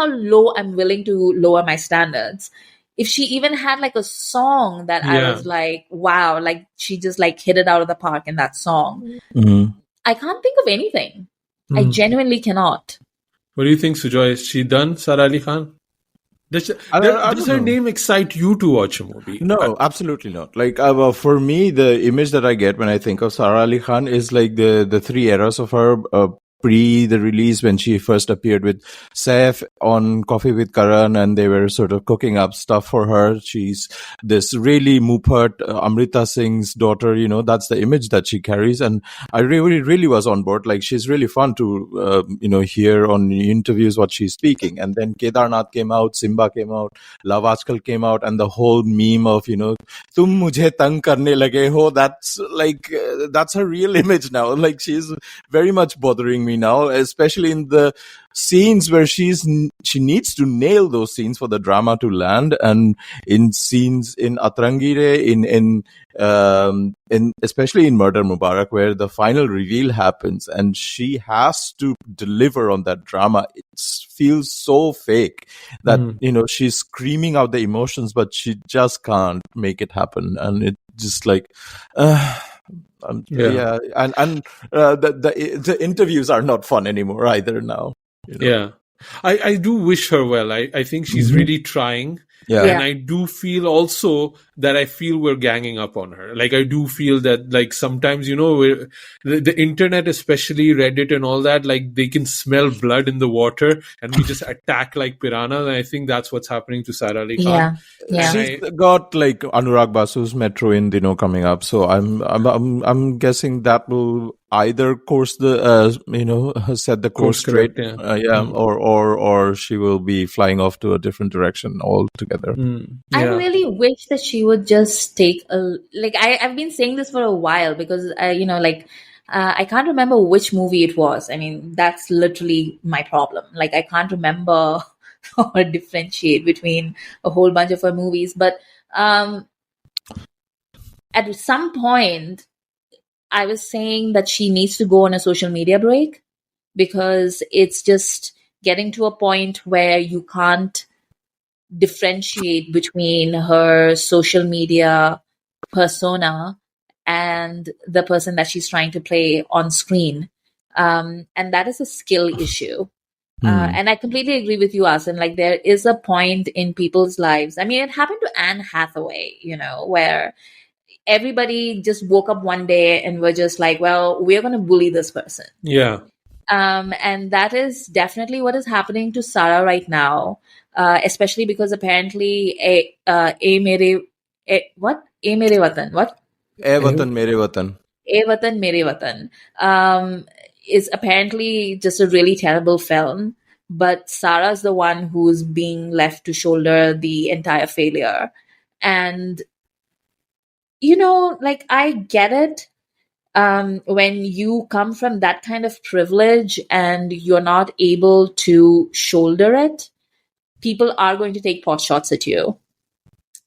low I'm willing to lower my standards. If she even had like a song that I was like, wow, like she just like hit it out of the park in that song. I can't think of anything. I genuinely cannot. What do you think, Sujoy? Is she done, Sara Ali Khan? Does her name excite you to watch a movie? No, absolutely not. Like for me, the image that I get when I think of Sara Ali Khan is like the three eras of her. Pre the release when she first appeared with Saif on Coffee with Karan and they were sort of cooking up stuff for her. She's this really Muphat Amrita Singh's daughter, that's the image that she carries. And I really was on board. Like she's really fun to, hear on interviews what she's speaking. And then Kedarnath came out, Simba came out, Love Aajkal came out and the whole meme of, tum mujhe tang karne lage ho, that's her real image now. Like she's very much bothering me me now, especially in the scenes where she needs to nail those scenes for the drama to land, and in scenes in Atrangire, in especially in Murder Mubarak, where the final reveal happens and she has to deliver on that drama. It feels so fake that she's screaming out the emotions, but she just can't make it happen, and it just like and the interviews are not fun anymore either now. Yeah, I do wish her well. I think she's really trying. Yeah. And I do feel also that I feel we're ganging up on her. Like, I do feel that, like, sometimes, the internet, especially Reddit and all that, like, they can smell blood in the water and we just attack like piranhas. And I think that's what's happening to Sara Ali Khan. Yeah. She's got like Anurag Basu's Metro in Dino coming up. So I'm guessing that will either course the, set the course straight. Or she will be flying off to a different direction altogether. I really wish that she would just take I've been saying this for a while because, I can't remember which movie it was. I mean, that's literally my problem. Like, I can't remember or differentiate between a whole bunch of her movies. But at some point, I was saying that she needs to go on a social media break because it's just getting to a point where you can't differentiate between her social media persona and the person that she's trying to play on screen. And that is a skill issue. And I completely agree with you, Asim. Like, there is a point in people's lives. I mean, it happened to Anne Hathaway, where everybody just woke up one day and were just like, well, we're going to bully this person. Yeah. And that is definitely what is happening to Sara right now, especially because apparently A Mere Watan, what? A Watan Mere Watan. A Watan Mere Watan is apparently just a really terrible film, but Sara's the one who's being left to shoulder the entire failure. And, I get it. When you come from that kind of privilege and you're not able to shoulder it, people are going to take pot shots at you.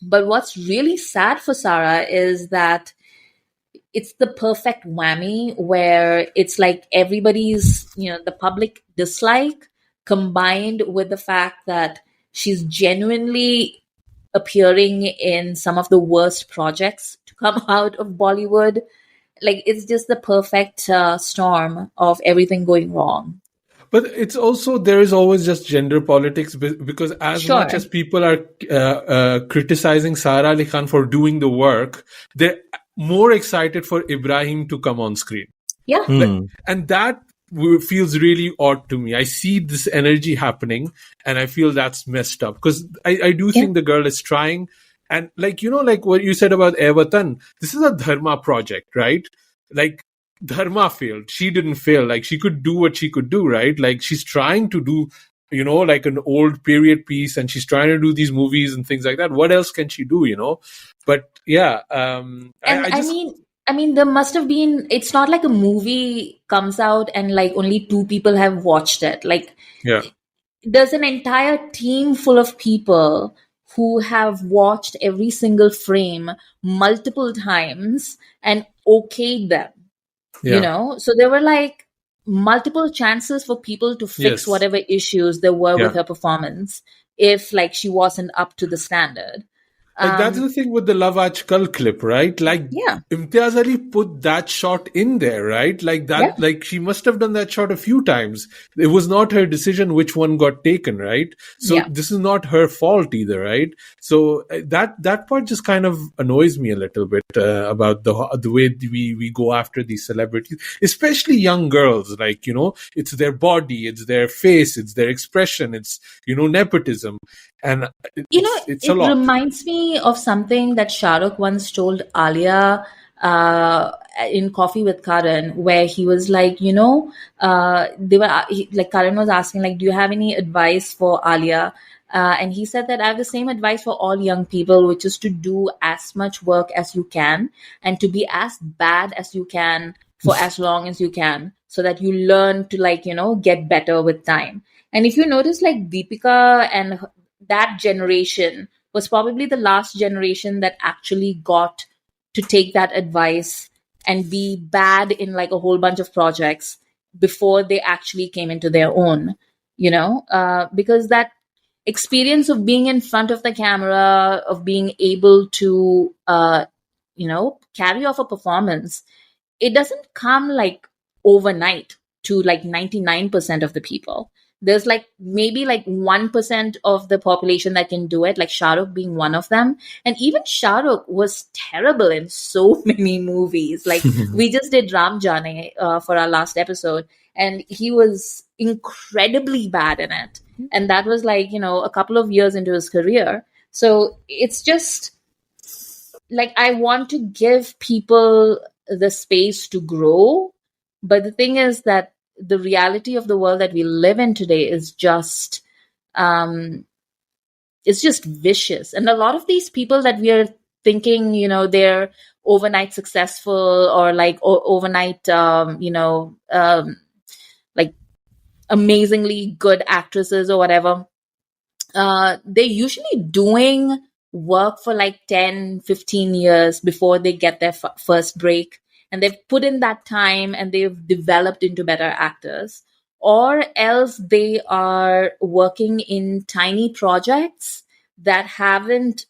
But what's really sad for Sara is that it's the perfect whammy where it's like everybody's, the public dislike combined with the fact that she's genuinely appearing in some of the worst projects to come out of Bollywood. Like, it's just the perfect storm of everything going wrong. But it's also, there is always just gender politics because as much as people are criticizing Sara Ali Khan for doing the work, they're more excited for Ibrahim to come on screen. Yeah. And that feels really odd to me. I see this energy happening and I feel that's messed up because I do think the girl is trying. And like what you said about Evatan, this is a dharma project, right? Like, dharma failed. She didn't fail. Like, she could do what she could do, right? Like, she's trying to do, like an old period piece and she's trying to do these movies and things like that. What else can she do, But yeah. I mean, there must have been, it's not like a movie comes out and like only 2 people have watched it. Like, there's an entire team full of people who have watched every single frame multiple times and okayed them, So there were like multiple chances for people to fix whatever issues there were with her performance if like she wasn't up to the standard. Like, that's the thing with the Love Aajkal clip, right? Like, Imtiaz Ali put that shot in there, right? Like that, like she must have done that shot a few times. It was not her decision which one got taken, right? So this is not her fault either, right? So that part just kind of annoys me a little bit about the way we go after these celebrities, especially young girls. Like, it's their body, it's their face, it's their expression, it's, nepotism. And it's a lot. It reminds me of something that Shah Rukh once told Alia in Coffee with Karan, where he was like, Karan was asking, like, do you have any advice for Alia? And he said that I have the same advice for all young people, which is to do as much work as you can and to be as bad as you can for as long as you can, so that you learn to like, get better with time. And if you notice, like Deepika and that generation was probably the last generation that actually got to take that advice and be bad in like a whole bunch of projects before they actually came into their own, because that experience of being in front of the camera, of being able to, carry off a performance, it doesn't come like overnight to like 99% of the people. There's like maybe like 1% of the population that can do it, like Shah Rukh being one of them. And even Shah Rukh was terrible in so many movies. Like we just did Ram Jaane for our last episode, and he was incredibly bad in it. And that was like, a couple of years into his career. So it's just like, I want to give people the space to grow. But the thing is that the reality of the world that we live in today is just, it's just vicious. And a lot of these people that we are thinking, they're overnight successful or like overnight, like amazingly good actresses or whatever, they're usually doing work for like 10, 15 years before they get their first break. And they've put in that time and they've developed into better actors. Or else they are working in tiny projects that haven't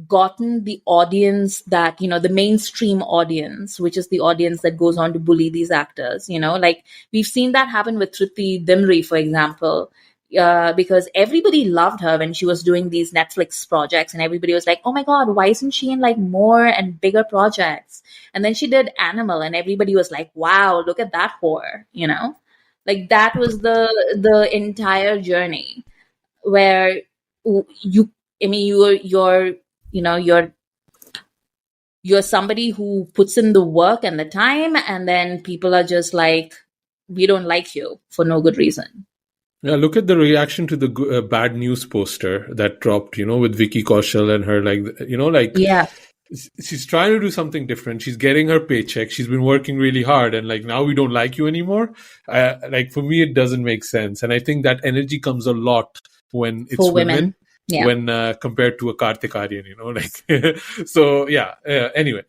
gotten the audience that, the mainstream audience, which is the audience that goes on to bully these actors. Like we've seen that happen with Tripti Dimri, for example. Because everybody loved her when she was doing these Netflix projects, and everybody was like, oh my God, why isn't she in like more and bigger projects? And then she did Animal, and everybody was like, wow, look at that whore, Like that was the entire journey where you're somebody who puts in the work and the time, and then people are just like, we don't like you for no good reason. Yeah, look at the reaction to the bad news poster that dropped, with Vicky Kaushal and her, yeah. She's trying to do something different. She's getting her paycheck. She's been working really hard, and like now we don't like you anymore. Like for me, it doesn't make sense. And I think that energy comes a lot when it's for women. Yeah. When compared to a Kartik Aaryan, so yeah. Anyway.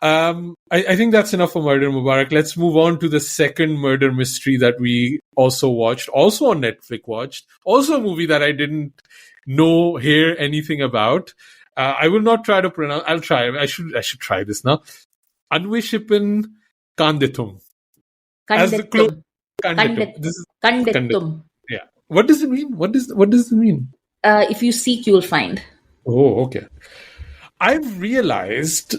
I think that's enough for Murder Mubarak. Let's move on to the second murder mystery that we also watched, also on Netflix also a movie that I didn't hear anything about. I will not try to pronounce. I'll try. I should try this now. Anweshippin Kandethum. Kandethum. This is Kandethum. Yeah. What does it mean? What does it mean? If you seek, you'll find. Oh, okay. I've realized.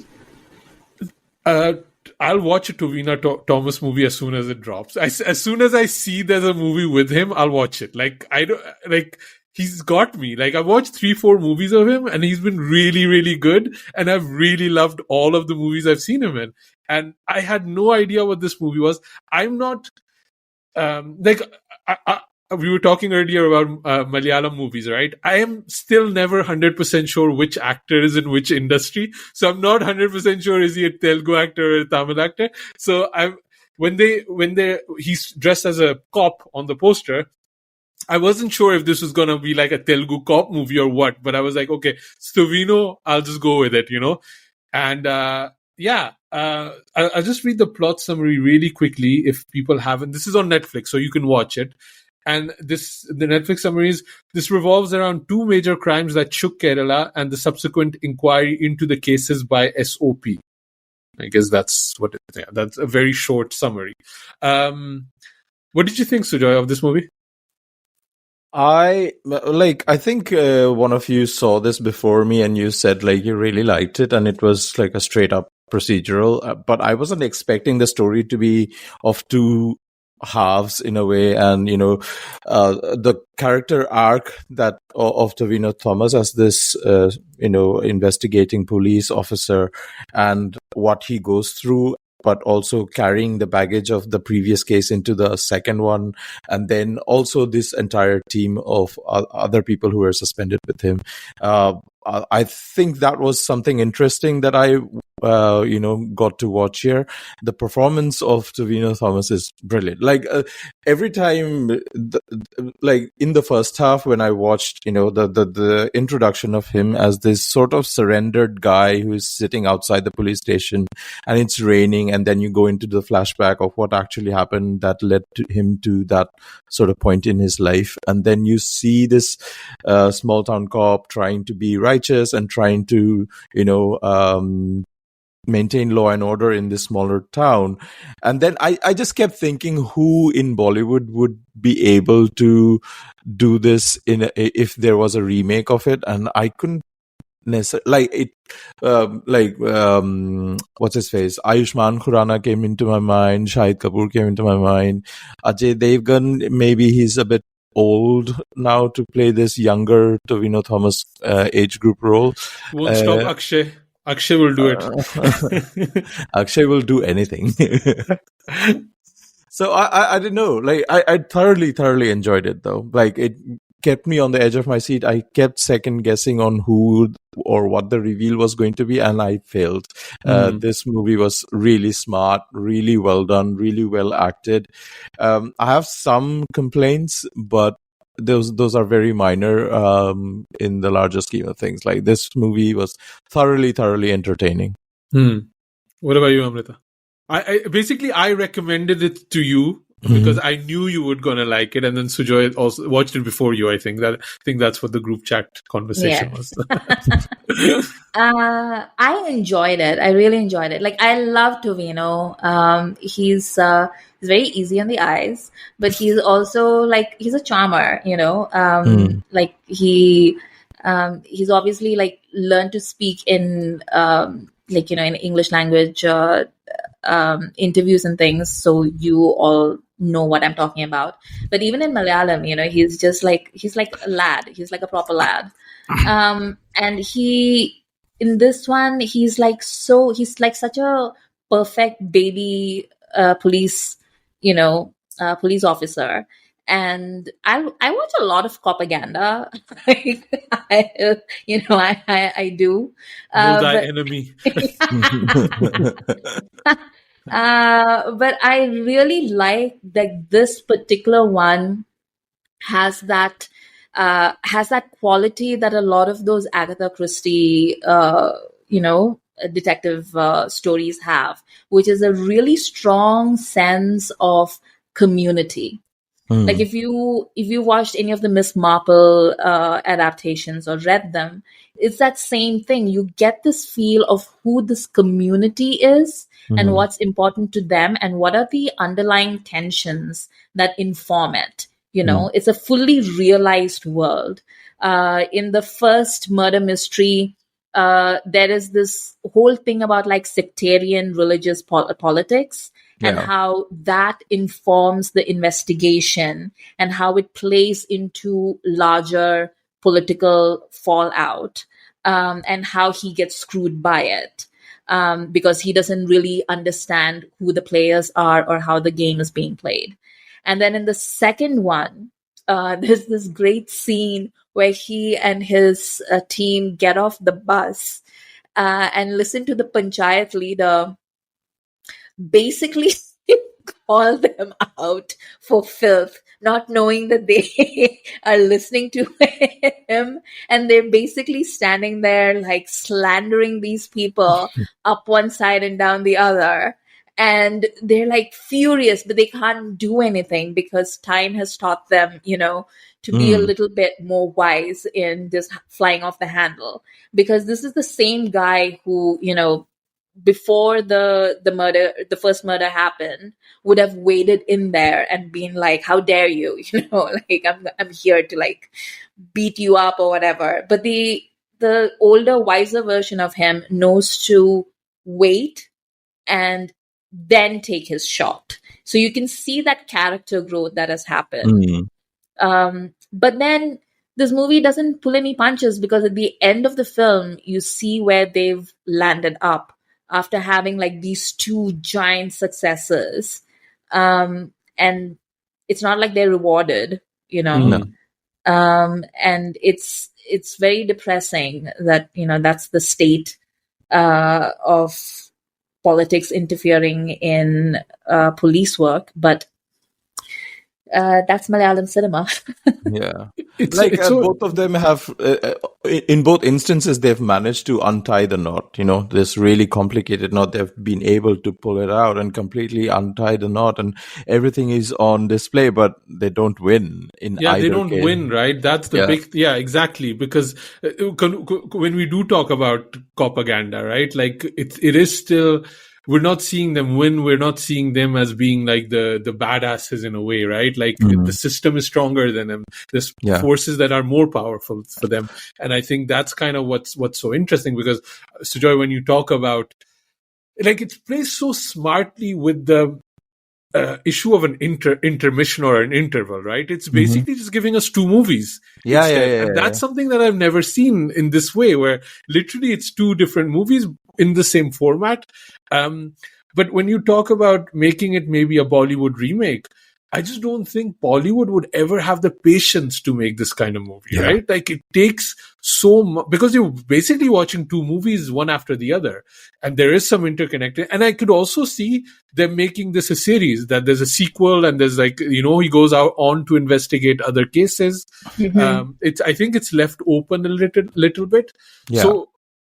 I'll watch a Tovino Thomas movie as soon as it drops. As soon as I see there's a movie with him, I'll watch it. Like I don't like. He's got me. Like I've watched 3-4 movies of him, and he's been really, really good. And I've really loved all of the movies I've seen him in. And I had no idea what this movie was. I'm not we were talking earlier about Malayalam movies, right? I am still never 100% sure which actor is in which industry. So I'm not 100% sure is he a Telugu actor or a Tamil actor. So when he's dressed as a cop on the poster, I wasn't sure if this was going to be like a Telugu cop movie or what, but I was like, okay, Tovino, I'll just go with it, And I'll just read the plot summary really quickly if people haven't. This is on Netflix, so you can watch it. And the Netflix summary is, this revolves around two major crimes that shook Kerala and the subsequent inquiry into the cases by SOP. I guess that's what it is. Yeah, that's a very short summary. What did you think, Sujoy, of this movie? I think one of you saw this before me and you said like you really liked it and it was like a straight up procedural, but I wasn't expecting the story to be of two halves in a way. And the character arc that of Tovino Thomas as this investigating police officer and what he goes through, but also carrying the baggage of the previous case into the second one, and then also this entire team of other people who were suspended with him. I think that was something interesting that I got to watch here. The performance of Tovino Thomas is brilliant. Like every time, like in the first half when I watched, the introduction of him as this sort of surrendered guy who is sitting outside the police station and it's raining, and then you go into the flashback of what actually happened that led to him to that sort of point in his life. And then you see this small town cop trying to be righteous and trying to, maintain law and order in this smaller town. And then I just kept thinking, who in Bollywood would be able to do this if there was a remake of it? And I couldn't necessarily what's his face? Ayushmann Khurrana came into my mind. Shahid Kapoor came into my mind. Ajay Devgan, maybe he's a bit old now to play this younger Tovino Thomas age group role. Won't stop Akshay. Akshay will do it. Akshay will do anything. So I don't know. Like I thoroughly enjoyed it though. Like it kept me on the edge of my seat. I kept second guessing on who or what the reveal was going to be, and I failed. This movie was really smart, really well done, really well acted. I have some complaints, but those are very minor in the larger scheme of things. Like this movie was thoroughly entertaining. What about you, Amrita? I recommended it to you because I knew you were gonna like it, and then Sujoy also watched it before you. I think that's what the group chat conversation was. I enjoyed it. I really enjoyed it. Like, I love Tovino. He's very easy on the eyes, but he's also like, he's a charmer, like he's obviously like learned to speak in in English language interviews and things, so you all know what I'm talking about. But even in Malayalam, he's like a lad. He's like a proper lad. And in this one, he's like such a perfect baby police officer. And I watch a lot of propaganda. I do. Thy enemy. But I really like that this particular one has that quality that a lot of those Agatha Christie, detective stories have, which is a really strong sense of community. Like if you watched any of the Miss Marple adaptations or read them, it's that same thing. You get this feel of who this community is and what's important to them and what are the underlying tensions that inform it. It's a fully realized world. In the first murder mystery, there is this whole thing about like sectarian religious politics. And how that informs the investigation and how it plays into larger political fallout, and how he gets screwed by it, because he doesn't really understand who the players are or how the game is being played. And then in the second one, there's this great scene where he and his team get off the bus and listen to the panchayat leader basically call them out for filth, not knowing that they are listening to him, and they're basically standing there like slandering these people up one side and down the other. And they're like furious, but they can't do anything because time has taught them, to be a little bit more wise in just flying off the handle. Because this is the same guy who, before the first murder happened, would have waited in there and been like, how dare you, like I'm here to like beat you up or whatever. But the older, wiser version of him knows to wait and then take his shot. So you can see that character growth that has happened. But then this movie doesn't pull any punches, because at the end of the film, you see where they've landed up after having like these two giant successes. And it's not like they're rewarded, No. And it's very depressing that, that's the state of politics interfering in police work, but that's Malayalam cinema. Yeah. It's Both of them have, in both instances, they've managed to untie the knot, this really complicated knot. They've been able to pull it out and completely untie the knot, and everything is on display, but they don't win in either they don't case. win, right? That's the big, exactly. Because when we do talk about propaganda, right? Like it is still, we're not seeing them win. We're not seeing them as being like the badasses in a way, right? Like the system is stronger than them. There's forces that are more powerful for them. And I think that's kind of what's so interesting, because Sujoy, when you talk about, like, it plays so smartly with the issue of an intermission or an interval, right? It's basically just giving us two movies. And that's something that I've never seen in this way, where literally it's two different movies in the same format. But when you talk about making it maybe a Bollywood remake, I just don't think Bollywood would ever have the patience to make this kind of movie, right? Like, it takes so much, because you're basically watching two movies one after the other, and there is some interconnected. And I could also see them making this a series, that there's a sequel, and there's like, he goes out on to investigate other cases. I think it's left open a little bit. So,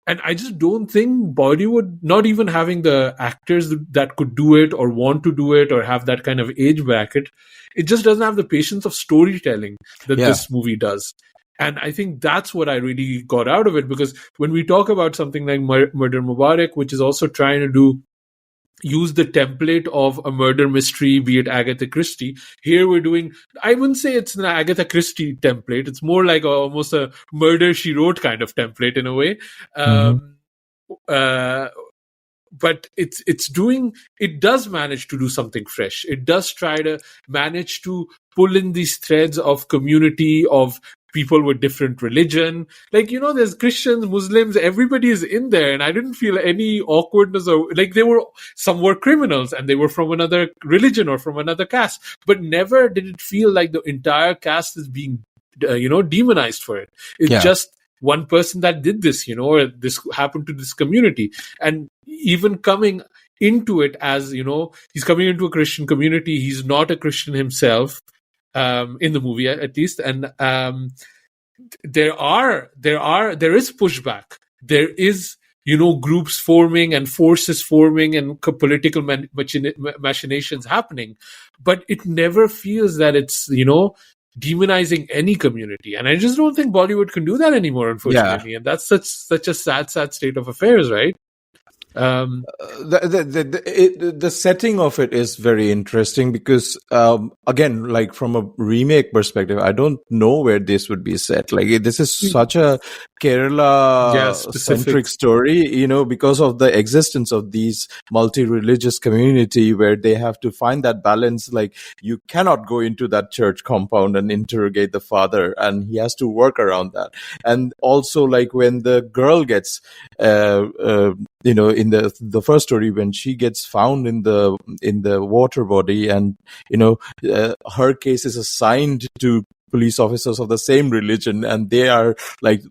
and I just don't think Bollywood, not even having the actors that could do it or want to do it or have that kind of age bracket, it just doesn't have the patience of storytelling that this movie does. And I think that's what I really got out of it, because when we talk about something like Murder Mubarak, which is also trying to use the template of a murder mystery, be it Agatha Christie. Here we're doing, I wouldn't say it's an Agatha Christie template. It's more like almost a Murder, She Wrote kind of template in a way. But it does manage to do something fresh. It does try to manage to pull in these threads of community, of people with different religion. Like, there's Christians, Muslims, everybody is in there. And I didn't feel any awkwardness, or like some were criminals and they were from another religion or from another caste, but never did it feel like the entire caste is being, demonized for it. It's just one person that did this, or this happened to this community. And even coming into it as, he's coming into a Christian community. He's not a Christian himself. In the movie, at least, and there is pushback. There is, groups forming and forces forming and political machinations happening, but it never feels that it's demonizing any community. And I just don't think Bollywood can do that anymore, unfortunately. And that's such a sad state of affairs, right? The setting of it is very interesting, because again, like from a remake perspective, I don't know where this would be set. Like, this is such a Kerala centric story, because of the existence of these multi-religious community, where they have to find that balance. Like, you cannot go into that church compound and interrogate the father, and he has to work around that. And also, like, when the girl gets in the first story, when she gets found in the water body, and her case is assigned to police officers of the same religion, and they are like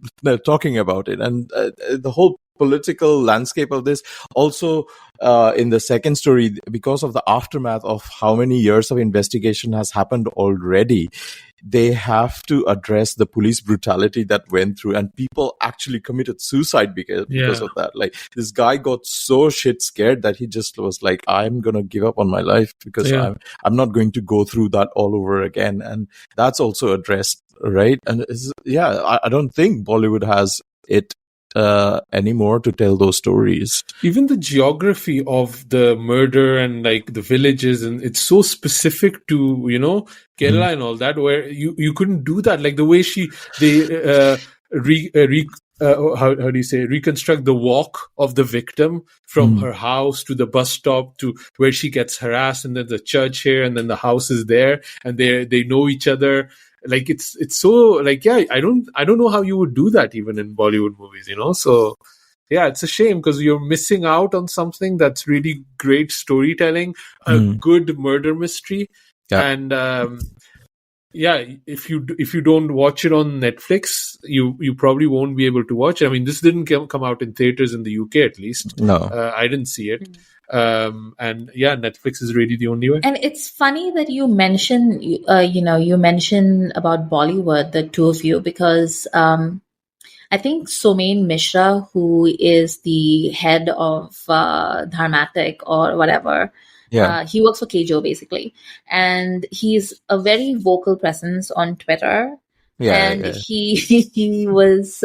talking about it, and the whole political landscape of this. Also, in the second story, because of the aftermath of how many years of investigation has happened already, they have to address the police brutality that went through, and people actually committed suicide because of that. Like, this guy got so shit scared that he just was like, I'm going to give up on my life, because I'm not going to go through that all over again. And that's also addressed, right? And I don't think Bollywood has it anymore to tell those stories. Even the geography of the murder and like the villages, and it's so specific to Kerala and all that, where you couldn't do that. Like the way how do you say, reconstruct the walk of the victim from her house to the bus stop to where she gets harassed, and then the church here, and then the house is there, and they know each other. Like, it's so, like, I don't know how you would do that even in Bollywood movies, So it's a shame, because you're missing out on something that's really great storytelling, a good murder mystery, and if you don't watch it on Netflix, you probably won't be able to watch it. I mean, this didn't come out in theaters in the UK, at least. No. I didn't see it. And Netflix is really the only way. And it's funny that you mention about Bollywood, the two of you, because I think Somain Mishra, who is the head of Dharmatic or whatever, he works for KJO basically, and he's a very vocal presence on Twitter. He was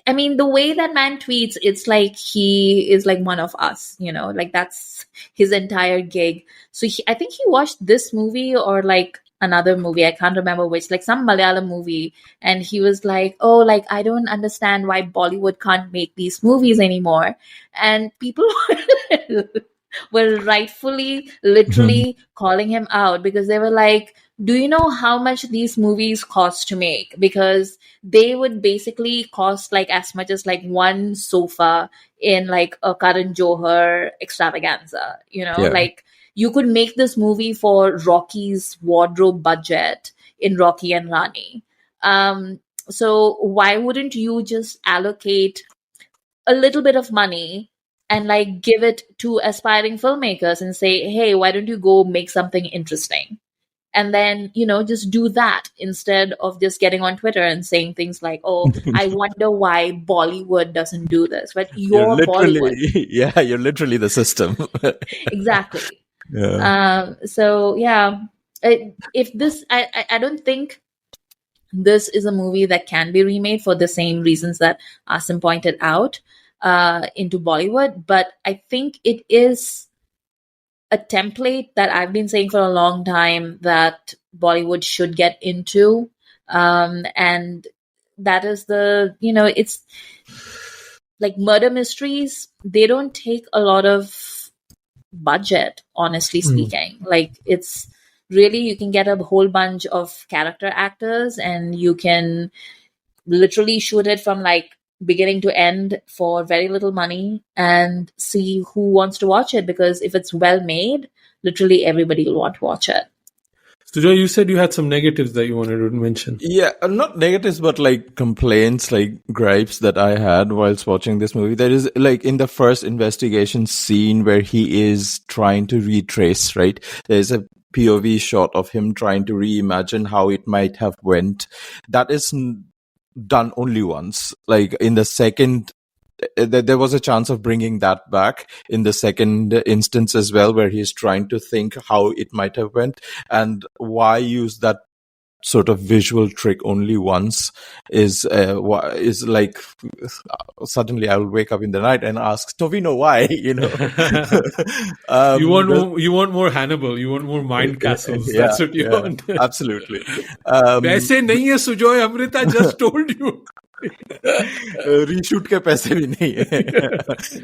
I mean, the way that man tweets, it's like he is like one of us, like that's his entire gig. So I think he watched this movie or like another movie, I can't remember which, like some Malayalam movie, and he was like, oh, like I don't understand why Bollywood can't make these movies anymore. And people were rightfully, literally calling him out because they were like, do you know how much these movies cost to make? Because they would basically cost like as much as like one sofa in like a Karan Johar extravaganza, like you could make this movie for Rocky's wardrobe budget in Rocky and Rani. So why wouldn't you just allocate a little bit of money and like give it to aspiring filmmakers and say, hey, why don't you go make something interesting? And then, just do that instead of just getting on Twitter and saying things like, oh, I wonder why Bollywood doesn't do this. But you're Bollywood. Yeah, you're literally the system. Exactly. Yeah. If this, I don't think this is a movie that can be remade for the same reasons that Asim pointed out into Bollywood. But I think it is a template that I've been saying for a long time that Bollywood should get into. And that is it's like murder mysteries. They don't take a lot of budget, honestly speaking. Like it's really, you can get a whole bunch of character actors and you can literally shoot it from like beginning to end for very little money and see who wants to watch it, because if it's well made, literally everybody will want to watch it. So Joe, you said you had some negatives that you wanted to mention. Yeah, not negatives, but like complaints, like gripes that I had whilst watching this movie. There is like in the first investigation scene where he is trying to retrace, right? There's a POV shot of him trying to reimagine how it might have went. That is done only once. Like in the second, there was a chance of bringing that back in the second instance as well, where he's trying to think how it might have went, and why use that sort of visual trick only once is like suddenly I'll wake up in the night and ask Tovino why, you want more Hannibal, you want more mind castles. That's what you want. Absolutely. Paise nahi hai Sujoy, Amrita just told you. Reshoot ke paise bhi nahi hai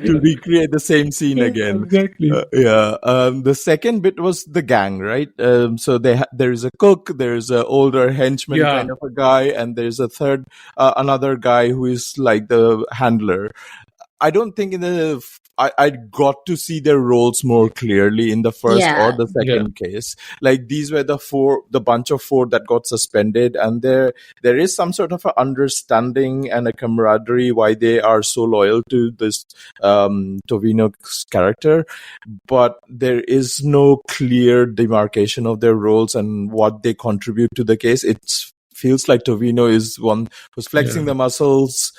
to recreate the same scene again. Exactly. The second bit was the gang, right? So there is a cook, there is an older henchman kind of a guy, and there's a third, another guy who is like the handler. I don't think I got to see their roles more clearly in the first or the second case. Like these were the bunch of four that got suspended, and there is some sort of an understanding and a camaraderie why they are so loyal to this Tovino's character, but there is no clear demarcation of their roles and what they contribute to the case. It feels like Tovino is one who's flexing the muscles,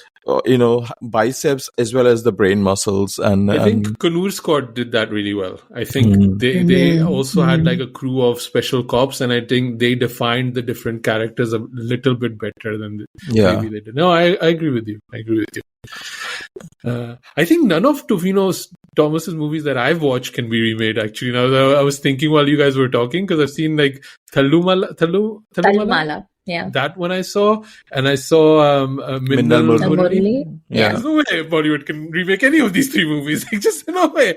biceps as well as the brain muscles. And I think Kanur Squad did that really well. I think they also had like a crew of special cops, and I think they defined the different characters a little bit better than maybe they did. No, I agree with you. I think none of Tovino Thomas's movies that I've watched can be remade, actually. Now, I was thinking while you guys were talking, because I've seen like Thalumala. Yeah, that one I saw, and I saw Minnal Murali. Yeah, there's no way Bollywood can remake any of these three movies. Just no way.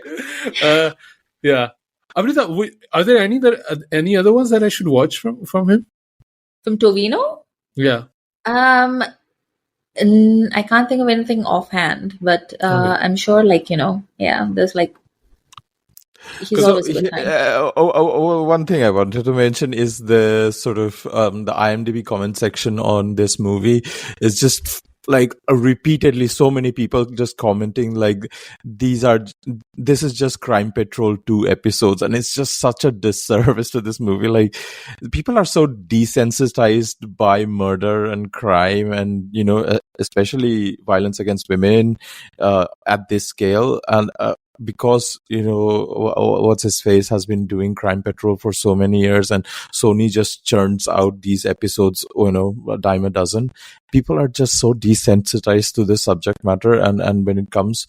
Amrita, are there any other ones that I should watch from him? From Tovino? Yeah. I can't think of anything offhand, but I'm sure, there's like. He's always a good time. One thing I wanted to mention is the sort of the IMDb comment section on this movie is just like repeatedly so many people just commenting like this is just Crime Patrol 2 episodes, and it's just such a disservice to this movie. Like, people are so desensitized by murder and crime and, you know, especially violence against women at this scale, and because, you know, what's his face has been doing Crime Patrol for so many years, and Sony just churns out these episodes, you know, a dime a dozen. People are just so desensitized to this subject matter, and when it comes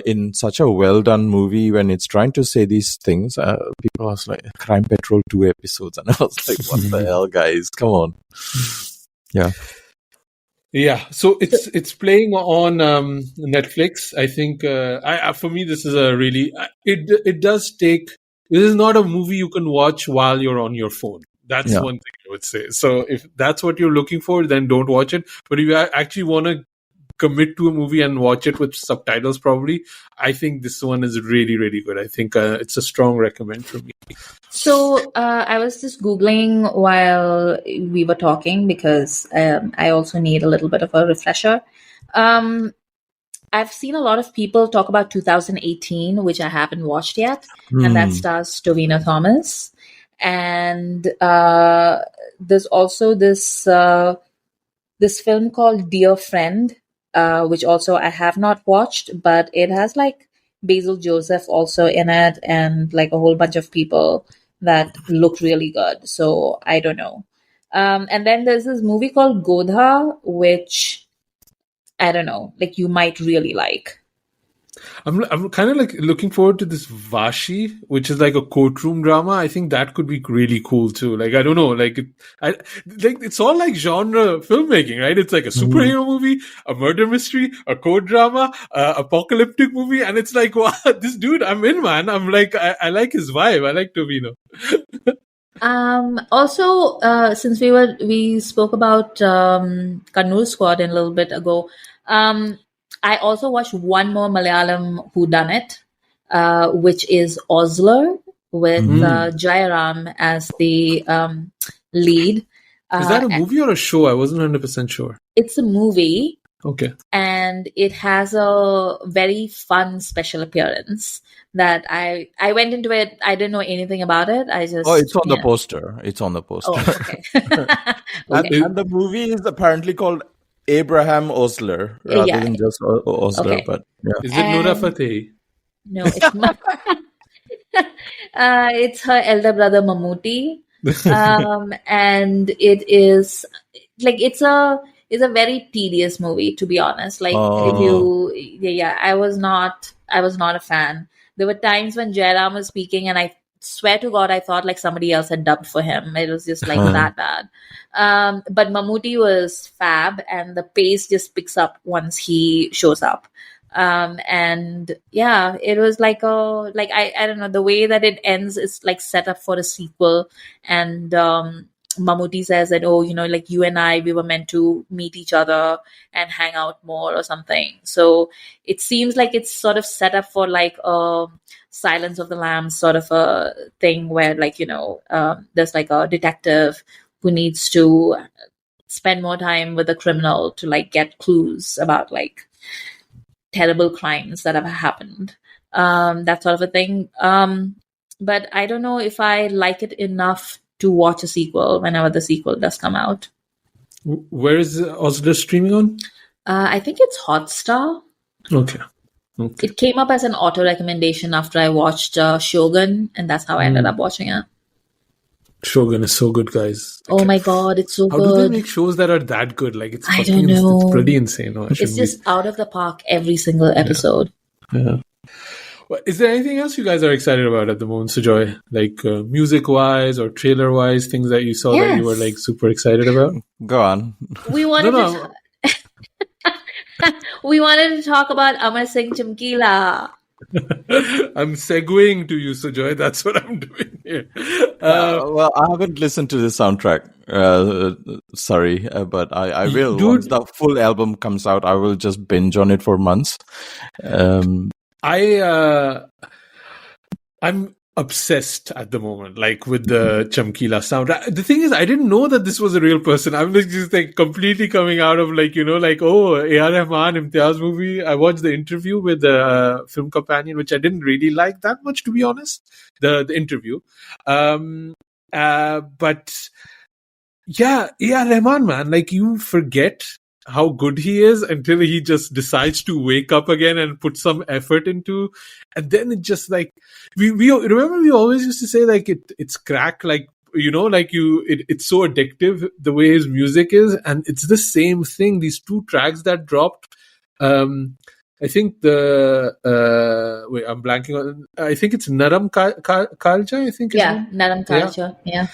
in such a well done movie, when it's trying to say these things, people are like, Crime Patrol 2 episodes, and I was like, what the hell, guys, come on. Yeah, so it's playing on Netflix. I think for me this is a really it does take. This is not a movie you can watch while you're on your phone. That's one thing I would say. So if that's what you're looking for, then don't watch it. But if you actually want to commit to a movie and watch it with subtitles, probably, I think this one is really, really good. I think it's a strong recommend for me. So I was just Googling while we were talking because I also need a little bit of a refresher. I've seen a lot of people talk about 2018, which I haven't watched yet, and that stars Tovino Thomas. And there's also this film called Dear Friend, which also I have not watched, but it has like Basil Joseph also in it, and like a whole bunch of people that look really good. So I don't know. And then there's this movie called Godha, which I don't know, like you might really like. I'm kind of like looking forward to this Vashi, which is like a courtroom drama. I think that could be really cool too. Like, I don't know, like it's all like genre filmmaking, right? It's like a superhero movie, a murder mystery, a court drama, apocalyptic movie, and it's like, wow, this dude, I'm in, man. I'm like, I like his vibe. I like Tovino. Also, since we spoke about Kannur Squad a little bit ago, I also watched one more Malayalam whodunit, which is OZLER with Jayaram as the lead. Is that a movie or a show? I wasn't 100% sure. It's a movie. Okay. And it has a very fun special appearance that I went into it. I didn't know anything about it. It's on the poster. It's on the poster. Oh, okay. And the movie is apparently called Abraham OZLER rather than just OZLER. Okay. But yeah. Is it Noora Fateh? No, it's not. It's her elder brother Mammooty, and it is like it's a very tedious movie, to be honest. Like I was not a fan. There were times when Jayaram was speaking, and I swear to God, I thought like somebody else had dubbed for him. It was just like that bad. But Mammooty was fab, and the pace just picks up once he shows up. And yeah, it was like I don't know, the way that it ends is like set up for a sequel. And Mammooty says that, oh, you know, like you and I, we were meant to meet each other and hang out more or something. So it seems like it's sort of set up for like a Silence of the Lambs sort of a thing where, like, you know, there's like a detective who needs to spend more time with a criminal to like get clues about like terrible crimes that have happened, that sort of a thing. But I don't know if I like it enough to watch a sequel whenever the sequel does come out. Where is OZLER streaming on? I think it's Hotstar. Okay. It came up as an auto recommendation after I watched Shogun, and that's how I ended up watching it. Shogun is so good, guys. Oh my God, it's so good. How do they make shows that are that good? Like, it's I don't know. It's pretty insane. No, it's just out of the park every single episode. Yeah. Well, is there anything else you guys are excited about at the moment, Sujoy? Like music-wise or trailer-wise, things that you saw that you were like super excited about? Go on. We wanted we wanted to talk about Amar Singh Chamkila. I'm segueing to you, Sujoy. That's what I'm doing here. Well, I haven't listened to the soundtrack. Sorry, but I will. Dude, once the full album comes out, I will just binge on it for months. I'm obsessed at the moment, like with the Chamkila sound. The thing is, I didn't know that this was a real person. I'm just like completely coming out of like, like, oh, A.R. Rahman, Imtiaz movie. I watched the interview with the film companion, which I didn't really like that much, to be honest, the interview. But yeah, A.R. Rahman, man, like you forget how good he is until he just decides to wake up again and put some effort into, and then it just like we remember we always used to say like it's crack, like it's so addictive the way his music is, and it's the same thing. These two tracks that dropped, I think I'm blanking on. I think it's Naram Kalja. I think Naram Kalja. Yeah.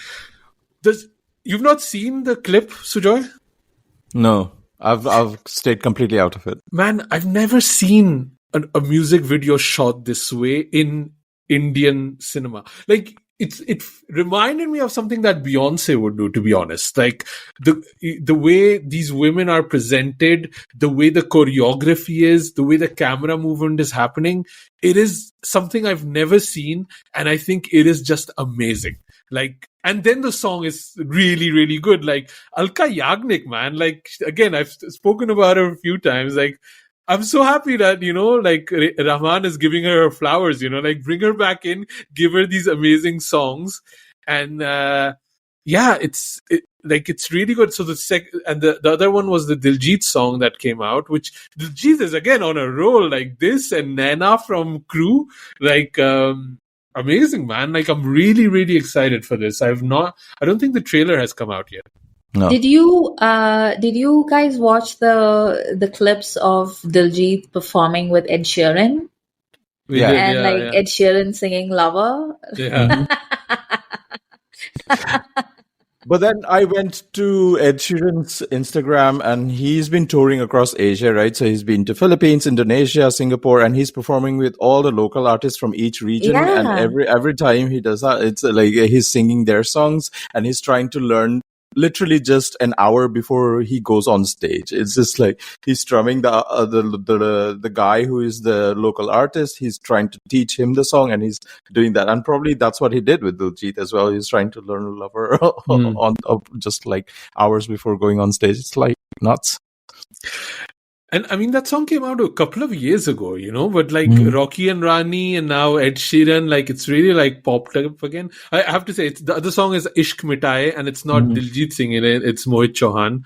You've not seen the clip, Sujoy? No. I've stayed completely out of it. Man, I've never seen a music video shot this way in Indian cinema. Like it reminded me of something that Beyonce would do, to be honest. Like the way these women are presented, the way the choreography is, the way the camera movement is happening, it is something I've never seen, and I think it is just amazing. Like, and then the song is really, really good. Like Alka Yagnik, man. Like again, I've spoken about her a few times. Like, I'm so happy that, like Rahman is giving her flowers, like bring her back in, give her these amazing songs. And, it's really good. So the other one was the Diljit song that came out, which Diljit is again on a roll, like this, and Naina from Crew, like, amazing, man. Like, I'm really, really excited for this. I don't think the trailer has come out yet. No. Did you guys watch the clips of Diljit performing with Ed Sheeran? Yeah. And Ed Sheeran singing Lover? Yeah. But then I went to Ed Sheeran's Instagram, and he's been touring across Asia, right? So he's been to Philippines, Indonesia, Singapore, and he's performing with all the local artists from each region. Yeah. And every time he does that, it's like he's singing their songs, and he's trying to learn literally just an hour before he goes on stage. It's just like he's strumming the guy who is the local artist. He's trying to teach him the song, and he's doing that. And probably that's what he did with Diljit as well. He's trying to learn Lover on just like hours before going on stage. It's like nuts. And I mean, that song came out a couple of years ago, but like Rocky and Rani and now Ed Sheeran, like it's really like popped up again. I have to say, the other song is Ishq Mitaye, and it's not Diljit singing it, it's Mohit Chauhan.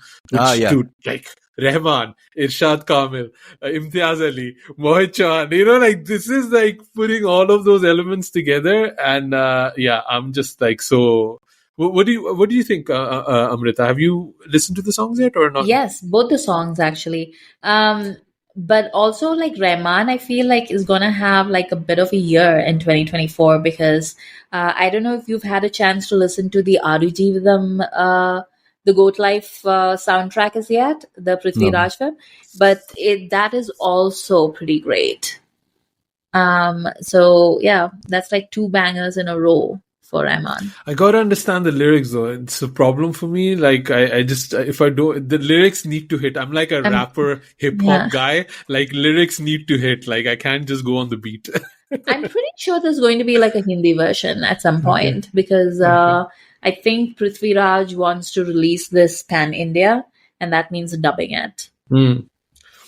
Dude, like Rahman, Irshad Kamil, Imtiaz Ali, Mohit Chauhan, like this is like putting all of those elements together. And I'm just like, so... What do you think, Amrita? Have you listened to the songs yet or not? Yes, both the songs actually. But also like Rahman, I feel like is gonna have like a bit of a year in 2024 because I don't know if you've had a chance to listen to the Arujividam, the Goat Life soundtrack as yet, the Prithvi Raj film, but that is also pretty great. So yeah, that's like two bangers in a row for Rahman. I gotta understand the lyrics though. It's a problem for me. Like I just, if I don't, the lyrics need to hit. I'm like a rapper hip hop guy. Like lyrics need to hit. Like I can't just go on the beat. I'm pretty sure there's going to be like a Hindi version at some point because I think Prithvi Raj wants to release this pan India, and that means dubbing it.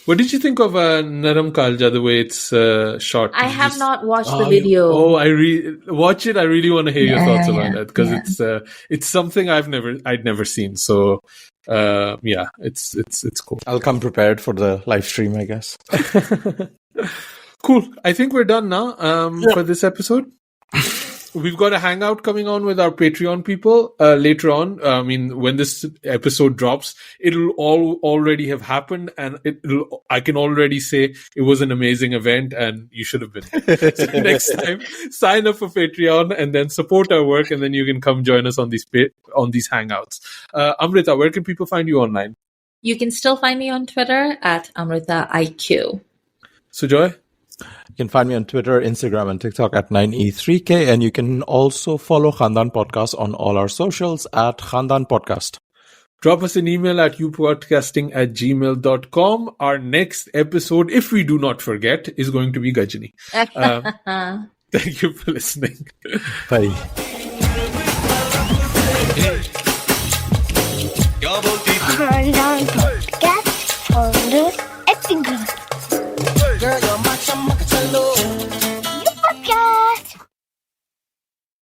What did you think of Naram Kalja, the way it's shot? I have not watched the video. Watch it. I really want to hear your thoughts about that because it's something I'd never seen. So it's cool. I'll come prepared for the live stream, I guess. Cool. I think we're done now for this episode. We've got a hangout coming on with our Patreon people later on. I mean, when this episode drops, it'll all already have happened, and I can already say it was an amazing event, and you should have been there. So next time, sign up for Patreon and then support our work, and then you can come join us on these hangouts. Amrita, where can people find you online? You can still find me on Twitter at AmritaIQ. Sujoy? You can find me on Twitter, Instagram, and TikTok at 9E3K. And you can also follow Khandaan Podcast on all our socials at Khandaan Podcast. Drop us an email at youpodcasting@gmail.com. Our next episode, if we do not forget, is going to be Gajini. Thank you for listening. Bye. Khandaan Podcast on the acting